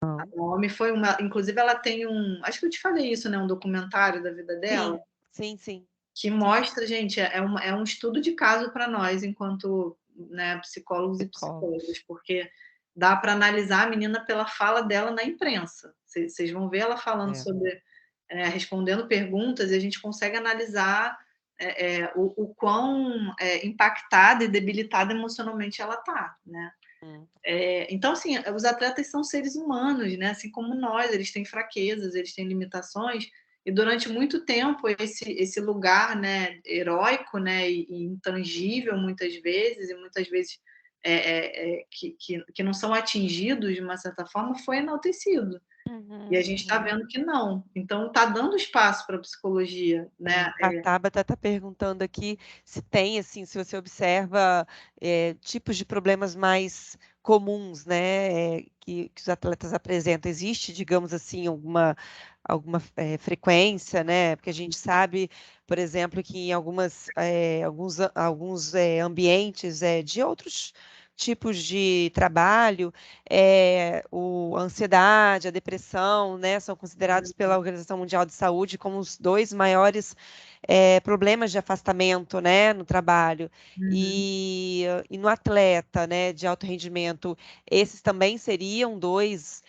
a Naomi foi uma. Inclusive, ela tem acho que eu te falei isso, né? Um documentário da vida dela. Sim. Que mostra, gente, é um estudo de caso para nós, enquanto, né, psicólogos e psicólogas, porque dá para analisar a menina pela fala dela na imprensa. Vocês vão ver ela falando sobre, respondendo perguntas, e a gente consegue analisar o quão impactada e debilitada emocionalmente ela está, né? Então, assim, os atletas são seres humanos, né? Assim como nós, eles têm fraquezas, eles têm limitações, e durante muito tempo esse lugar, né, heróico, né, e intangível muitas vezes, e muitas vezes que não são atingidos de uma certa forma, foi enaltecido. E a gente está vendo que não. Então, está dando espaço para a psicologia, né? A Tabata está perguntando aqui se tem, assim, se você observa tipos de problemas mais comuns, né, que os atletas apresentam. Existe, digamos assim, alguma frequência, né? Porque a gente sabe, por exemplo, que em alguns ambientes de outros tipos de trabalho, a ansiedade, a depressão, né, são considerados pela Organização Mundial de Saúde como os 2 maiores problemas de afastamento, né, no trabalho. E no atleta, né, de alto rendimento, esses também seriam 2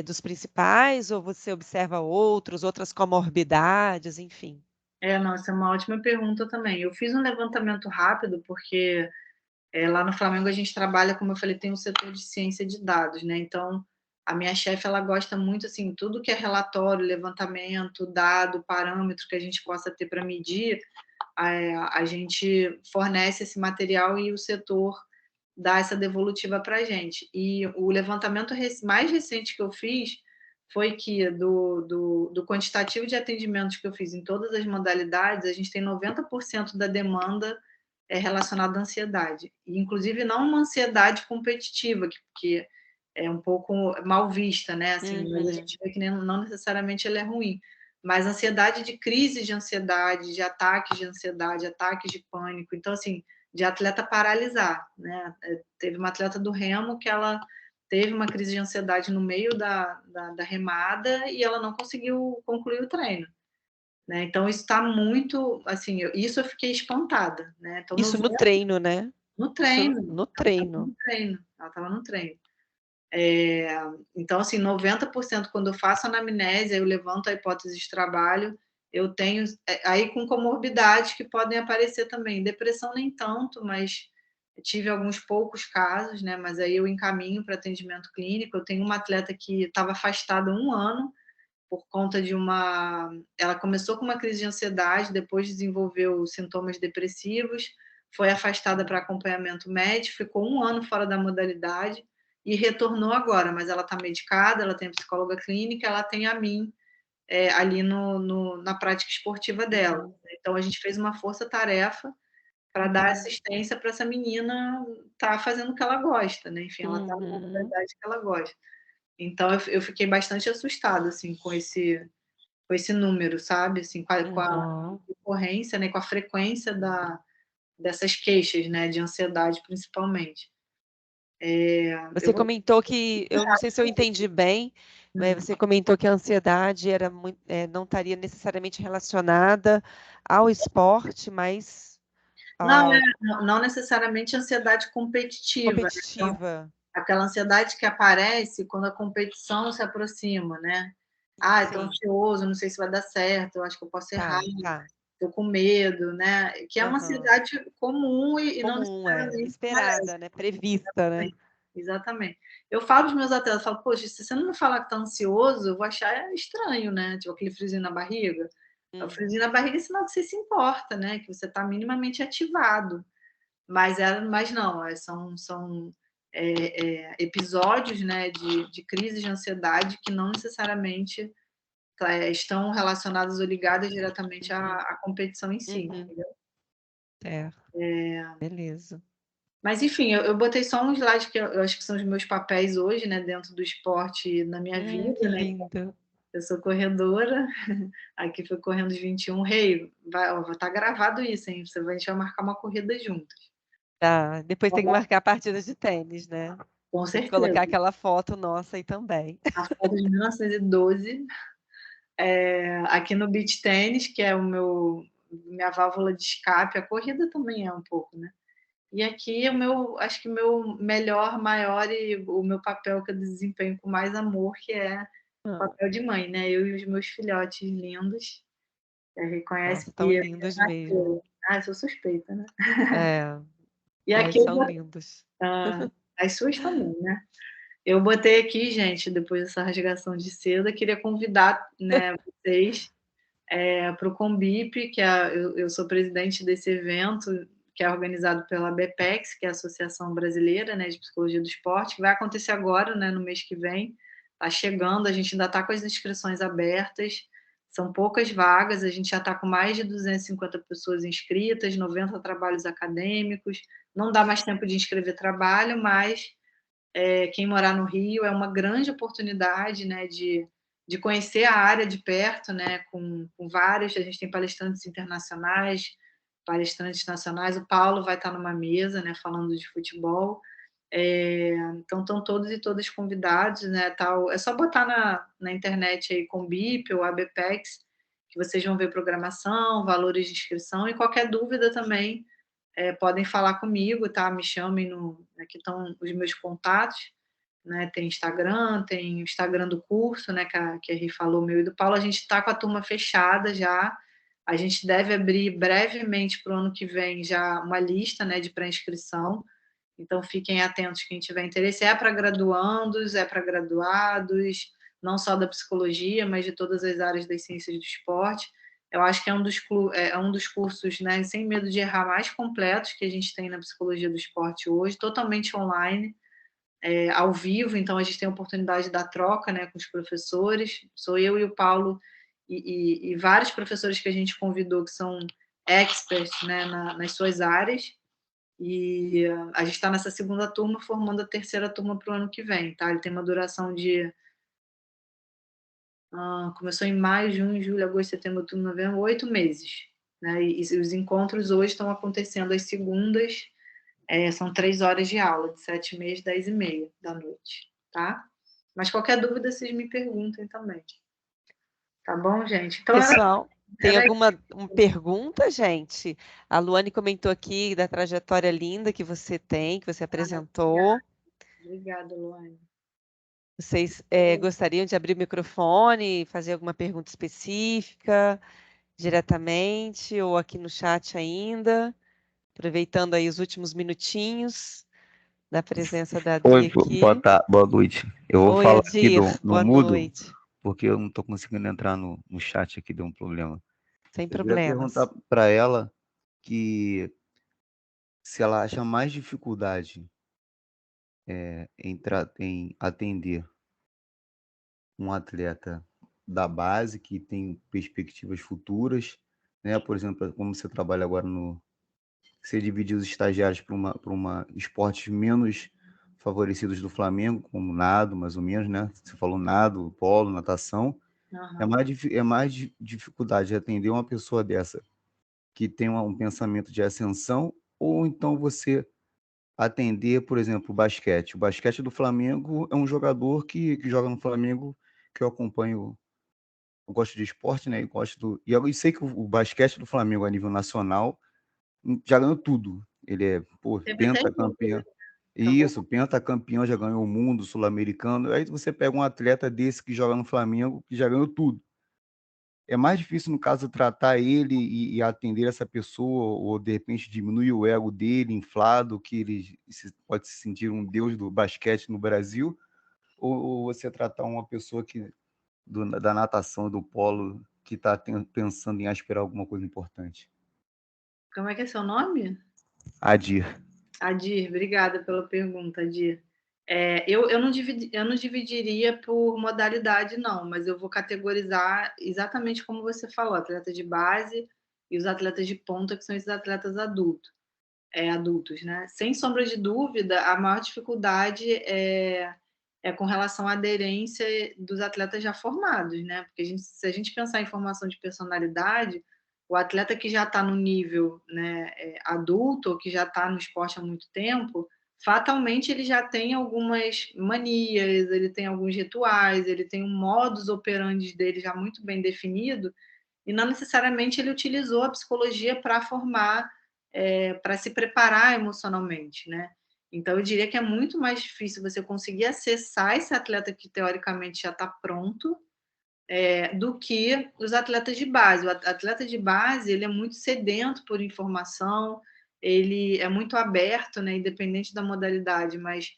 dos principais, ou você observa outras comorbidades, enfim? Não, essa é uma ótima pergunta também. Eu fiz um levantamento rápido, porque lá no Flamengo a gente trabalha, como eu falei, tem um setor de ciência de dados, né? Então, a minha chefe, ela gosta muito, assim, tudo que é relatório, levantamento, dado, parâmetro que a gente possa ter para medir, a gente fornece esse material e o setor dá essa devolutiva para a gente. E o levantamento mais recente que eu fiz foi que do quantitativo de atendimentos que eu fiz em todas as modalidades, a gente tem 90% da demanda relacionada à ansiedade. E, inclusive, não uma ansiedade competitiva, que é um pouco mal vista, né? Assim, mas a gente vê que não necessariamente ela é ruim. Mas ansiedade de crise de ansiedade, de ataques de ansiedade, ataques de pânico. Então, assim, de atleta paralisar, né? Teve uma atleta do remo que ela teve uma crise de ansiedade no meio da remada e ela não conseguiu concluir o treino. Né? Então, isso está muito, assim, isso eu fiquei espantada. Né? Então, Isso no treino, né? No treino. No treino. Ela estava no treino. Então, assim, 90% quando eu faço anamnese, eu levanto a hipótese de trabalho, eu tenho, aí com comorbidades que podem aparecer também. Depressão nem tanto, mas tive alguns poucos casos, né? Mas aí eu encaminho para atendimento clínico. Eu tenho uma atleta que estava afastada 1 ano, por conta de ela começou com uma crise de ansiedade, depois desenvolveu sintomas depressivos, foi afastada para acompanhamento médico, ficou 1 ano fora da modalidade e retornou agora, mas ela está medicada, ela tem a psicóloga clínica, ela tem a mim ali na prática esportiva dela. Então, a gente fez uma força-tarefa para dar assistência para essa menina estar fazendo o que ela gosta, né? Enfim, ela está numa modalidade que ela gosta. Então, eu fiquei bastante assustada, assim, com esse esse número, sabe? Assim, com a Uhum. recorrência, né? Com a frequência dessas queixas, né? De ansiedade, principalmente. Você comentou que, eu não sei se eu entendi bem, mas você comentou que a ansiedade era não estaria necessariamente relacionada ao esporte, mas Não, ao não necessariamente ansiedade competitiva, né? Então, competitiva. aquela ansiedade que aparece quando a competição se aproxima, né? Estou Sim, ansioso, não sei se vai dar certo, eu acho que eu posso errar, tá. estou com medo, né? Que é uma Aham. ansiedade comum e não Comum, necessariamente esperada, né? Prevista, né? exatamente. Eu falo dos meus atletas, eu falo, poxa, se você não me falar que tá ansioso, eu vou achar estranho, né? Tipo aquele friozinho na barriga. O Hum, friozinho na barriga é sinal que você se importa, né? Que você está minimamente ativado. Mas não, são episódios, né, de crise de ansiedade que não necessariamente estão relacionados ou ligados diretamente uhum, à competição em si, uhum. entendeu? É, beleza. Mas enfim, eu botei só um slide que eu acho que são os meus papéis hoje, né, dentro do esporte na minha Que vida, né? lindo. Eu sou corredora, aqui foi correndo os 21. Rei, vai estar gravado isso, hein? A gente vai marcar uma corrida juntos. Tá, depois tem que marcar a partida de tênis, né? Com Tem que certeza. colocar aquela foto nossa aí também. A foto de 1912, aqui no beach tênis, que é minha válvula de escape, a corrida também é um pouco, né? E aqui acho que o meu melhor, maior e o meu papel que eu desempenho com mais amor, que é o Ah, papel de mãe, né? Eu e os meus filhotes lindos. Reconhece nossa, tão que lindos mesmo. eu sou suspeita, né? É, E ai, aqui são lindos. as suas também, né? Eu botei aqui, gente, depois dessa rasgação de seda, queria convidar, né, vocês para o Combip, que eu sou presidente desse evento, que é organizado pela BPEX, que é a Associação Brasileira, né, de Psicologia do Esporte, que vai acontecer agora, né, no mês que vem. Está chegando, a gente ainda está com as inscrições abertas, são poucas vagas, a gente já está com mais de 250 pessoas inscritas, 90 trabalhos acadêmicos, não dá mais tempo de inscrever trabalho, mas quem morar no Rio é uma grande oportunidade, né, de conhecer a área de perto, né, com vários, a gente tem palestrantes internacionais, palestrantes nacionais, o Paulo vai estar numa mesa, né, falando de futebol, então estão todos e todas convidados, né, tal, é só botar na internet aí Combip ou ABPEX, que vocês vão ver programação, valores de inscrição e qualquer dúvida também, podem falar comigo, tá? Me chamem aqui estão os meus contatos, né? Tem o Instagram do curso, né? Que a Ri falou, meu e do Paulo. A gente está com a turma fechada já. A gente deve abrir brevemente para o ano que vem já uma lista, né? De pré-inscrição. Então fiquem atentos quem tiver interesse. É para graduandos, é para graduados, não só da psicologia, mas de todas as áreas das ciências do esporte. Eu acho que é um dos cursos, né, sem medo de errar, mais completos que a gente tem na psicologia do esporte hoje, totalmente online, ao vivo, então a gente tem a oportunidade da troca, né, com os professores. Sou eu e o Paulo e vários professores que a gente convidou que são experts, né, nas suas áreas. E a gente está nessa segunda turma, formando a terceira turma para o ano que vem, tá? Ele tem uma duração de começou em maio, junho, julho, agosto, setembro, outubro, novembro, 8 meses. Né? E os encontros hoje estão acontecendo às segundas, são 3 horas de aula, de 7h30 às 10h30 da noite, tá? Mas qualquer dúvida, vocês me perguntem também. Tá bom, gente? Então, Pessoal, tem alguma pergunta, gente? A Luane comentou aqui da trajetória linda que você tem, que você apresentou. Obrigada, Luane. Vocês gostariam de abrir o microfone e fazer alguma pergunta específica, diretamente, ou aqui no chat ainda? Aproveitando aí os últimos minutinhos da presença da Oi, Adri aqui. boa noite. Eu vou Oi, falar aqui Adir, no boa mudo, noite. porque eu não estou conseguindo entrar no chat aqui, deu um problema. Sem Eu queria problemas. perguntar para ela que se ela acha mais dificuldade em atender um atleta da base que tem perspectivas futuras, né? Por exemplo, como você trabalha agora você dividir os estagiários para uma esportes menos favorecidos do Flamengo, como nado, mais ou menos, né? Você falou nado, polo, natação, É Aham. mais dificuldade de atender uma pessoa dessa que tem um pensamento de ascensão, ou então você atender, por exemplo, o basquete. O basquete do Flamengo é um jogador que joga no Flamengo, que eu acompanho. Eu gosto de esporte, né? E eu sei que o basquete do Flamengo a nível nacional já ganhou tudo. Ele é, pô, Sempre tem isso, né? pentacampeão. Isso, pentacampeão, já ganhou o mundo, sul-americano. Aí você pega um atleta desse que joga no Flamengo, que já ganhou tudo. É mais difícil, no caso, tratar ele e atender essa pessoa, ou de repente diminuir o ego dele, inflado, que ele pode se sentir um deus do basquete no Brasil, ou você tratar uma pessoa da natação, do polo, que está pensando em aspirar alguma coisa importante. Como é que é seu nome? Adir. Adir, obrigada pela pergunta, Adir. Eu não dividiria por modalidade, não, mas eu vou categorizar exatamente como você falou, atleta de base e os atletas de ponta, que são esses atletas adultos, né? Sem sombra de dúvida, a maior dificuldade é com relação à aderência dos atletas já formados, né? Porque se a gente pensar em formação de personalidade, o atleta que já está no nível, né, adulto, ou que já está no esporte há muito tempo, fatalmente ele já tem algumas manias, ele tem alguns rituais, ele tem um modus operandi dele já muito bem definido, e não necessariamente ele utilizou a psicologia para formar, para se preparar emocionalmente, né? Então, eu diria que é muito mais difícil você conseguir acessar esse atleta que, teoricamente, já está pronto, do que os atletas de base. O atleta de base, ele é muito sedento por informação, ele é muito aberto, né, independente da modalidade, mas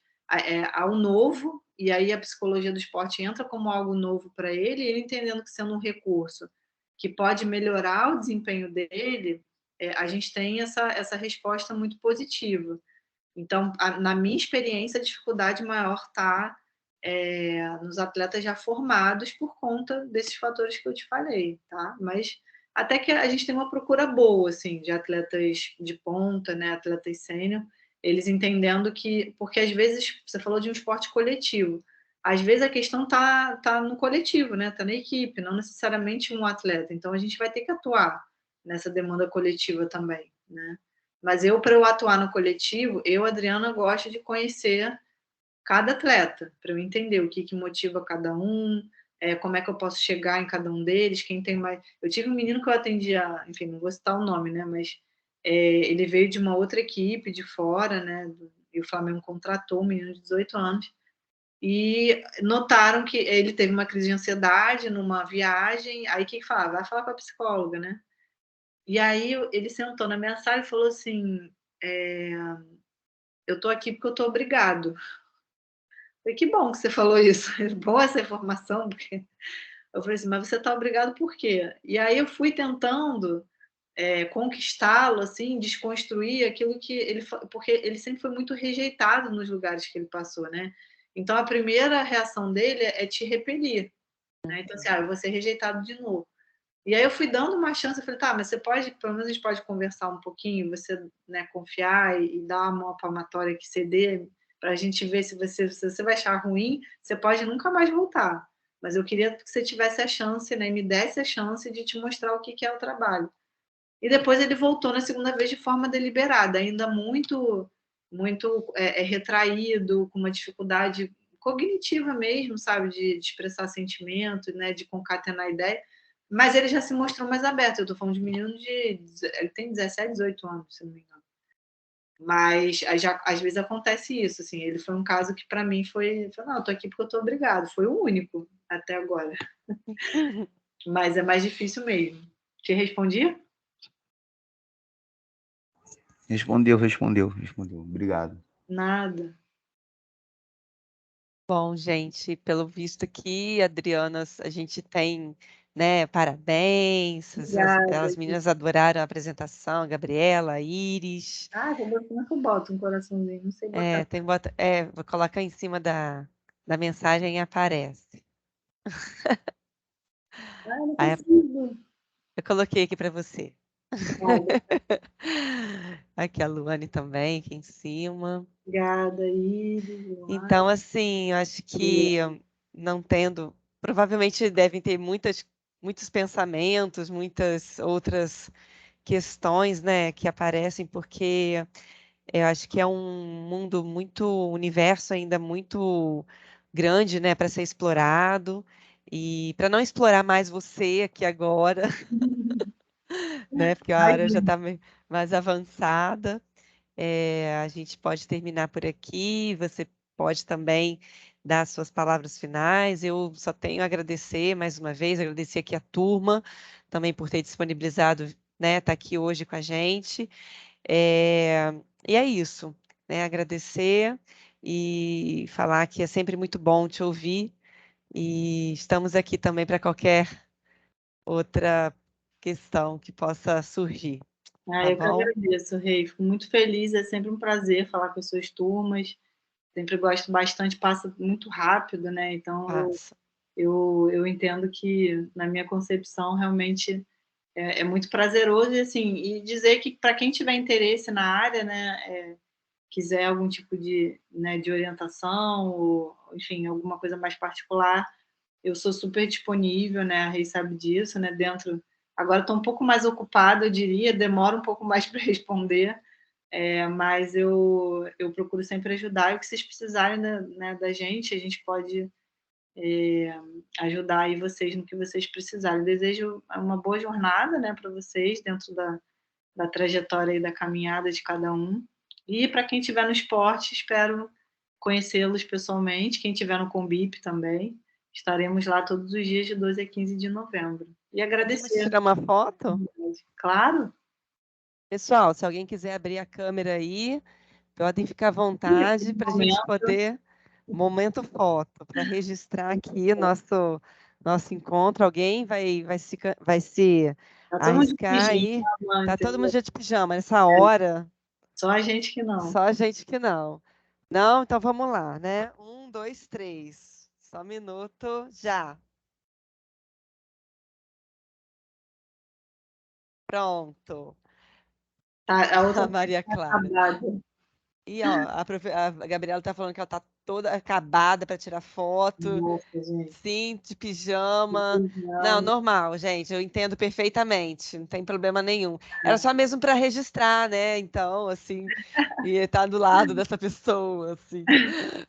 ao novo, e aí a psicologia do esporte entra como algo novo para ele, e ele entendendo que sendo um recurso que pode melhorar o desempenho dele, a gente tem essa resposta muito positiva. Então, na minha experiência, a dificuldade maior está nos atletas já formados por conta desses fatores que eu te falei, tá? Mas até que a gente tem uma procura boa, assim, de atletas de ponta, né, atletas sênior, eles entendendo que... Porque, às vezes, você falou de um esporte coletivo. Às vezes, a questão tá no coletivo, né? Tá na equipe, não necessariamente um atleta. Então, a gente vai ter que atuar nessa demanda coletiva também, né? Mas para eu atuar no coletivo, Adriana, gosto de conhecer cada atleta, para eu entender o que motiva cada um, como é que eu posso chegar em cada um deles, quem tem mais... Eu tive um menino que eu atendia, enfim, não vou citar o nome, né, mas ele veio de uma outra equipe de fora, né, e o Flamengo contratou um menino de 18 anos, e notaram que ele teve uma crise de ansiedade numa viagem, aí o que falava? Vai falar com a psicóloga, né? E aí ele sentou na minha sala e falou assim, eu tô aqui porque eu tô obrigado. Eu falei, que bom que você falou isso, é boa essa informação, porque... Eu falei assim, mas você tá obrigado por quê? E aí eu fui tentando conquistá-lo, assim, desconstruir aquilo que ele... Porque ele sempre foi muito rejeitado nos lugares que ele passou, né? Então a primeira reação dele é te repelir, né? Então assim, eu vou ser rejeitado de novo. E aí eu fui dando uma chance, eu falei, tá, mas você pode, pelo menos a gente pode conversar um pouquinho, você, né, confiar e dar uma palmatória que ceder, para a gente ver se você vai achar ruim, você pode nunca mais voltar. Mas eu queria que você tivesse a chance, né, e me desse a chance de te mostrar o que é o trabalho. E depois ele voltou na segunda vez de forma deliberada, ainda muito, muito retraído, com uma dificuldade cognitiva mesmo, sabe, de expressar sentimento, né, de concatenar ideia. Mas ele já se mostrou mais aberto. Eu estou falando de menino ele tem 17, 18 anos, se não me engano. Mas às vezes acontece isso, assim. Ele foi um caso que para mim foi, não, eu tô aqui porque eu tô obrigado. Foi o único até agora. Mas é mais difícil mesmo. Te respondi? Respondeu. Obrigado. Nada. Bom, gente, pelo visto aqui, Adriana, a gente tem, né, parabéns, Obrigada. as meninas adoraram a apresentação, a Gabriela, a Iris. Como é que eu boto um coraçãozinho? Não sei botar. Vou colocar em cima da mensagem e aparece. Não Aí, consigo. eu coloquei aqui para você. Obrigada, Aqui a Luane também, aqui em cima. Iris. Então, assim, eu acho que não tendo provavelmente devem ter muitos pensamentos, muitas outras questões, né, que aparecem, porque eu acho que é um mundo universo ainda muito grande, né, para ser explorado, e para não explorar mais você aqui agora, né, porque a área já está mais avançada. A gente pode terminar por aqui, você pode também dar as suas palavras finais. Eu só tenho a agradecer mais uma vez, agradecer aqui a turma também por ter disponibilizado, né, estar aqui hoje com a gente. E é isso, né, agradecer e falar que é sempre muito bom te ouvir e estamos aqui também para qualquer outra questão que possa surgir. Tá Eu que bom? agradeço, Rei. Fico muito feliz, é sempre um prazer falar com as suas turmas. Sempre gosto bastante, passa muito rápido, né? Então, Passa. eu entendo que, na minha concepção, realmente é muito prazeroso. E, assim, e dizer que, para quem tiver interesse na área, né, quiser algum tipo né, de orientação, ou, enfim, alguma coisa mais particular, eu sou super disponível, né? A Rei sabe disso, né? Agora estou um pouco mais ocupada, eu diria, demora um pouco mais para responder, mas eu procuro sempre ajudar. E o que vocês precisarem, né, da gente, a gente pode ajudar aí vocês no que vocês precisarem. Desejo uma boa jornada, né, para vocês, dentro da trajetória e da caminhada de cada um. E para quem estiver no esporte, espero conhecê-los pessoalmente. Quem estiver no Combip também, estaremos lá todos os dias de 12 a 15 de novembro. E Podemos agradecer. tirar uma foto? Claro. Pessoal, se alguém quiser abrir a câmera aí, podem ficar à vontade para a gente poder... Momento foto, para registrar aqui nosso encontro. Alguém vai se Tá todo mundo de arriscar aí? pijama, Tá todo entendeu? mundo já de pijama nessa hora? Só a gente que não. Só a gente que não. Não, então vamos lá, né? 1, 2, 3. Só um minuto, já. Pronto. Tá, a outra A Maria tá Clara. acabada. E ó, a Gabriela tá falando que ela tá toda acabada para tirar foto. Nossa, gente. Sim, de pijama. Não, normal, gente. Eu entendo perfeitamente. Não tem problema nenhum. Era só mesmo para registrar, né? Então, assim, e estar do lado dessa pessoa, assim.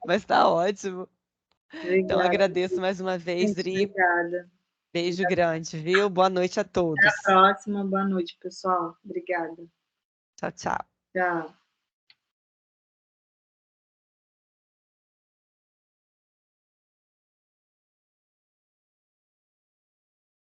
Mas tá ótimo. Então, Obrigada. agradeço mais uma vez, Gente, Dri. obrigada. Beijo grande, viu? Boa noite a Até todos. a próxima. Boa noite, pessoal. Obrigada. Tchau, tchau. Tchau.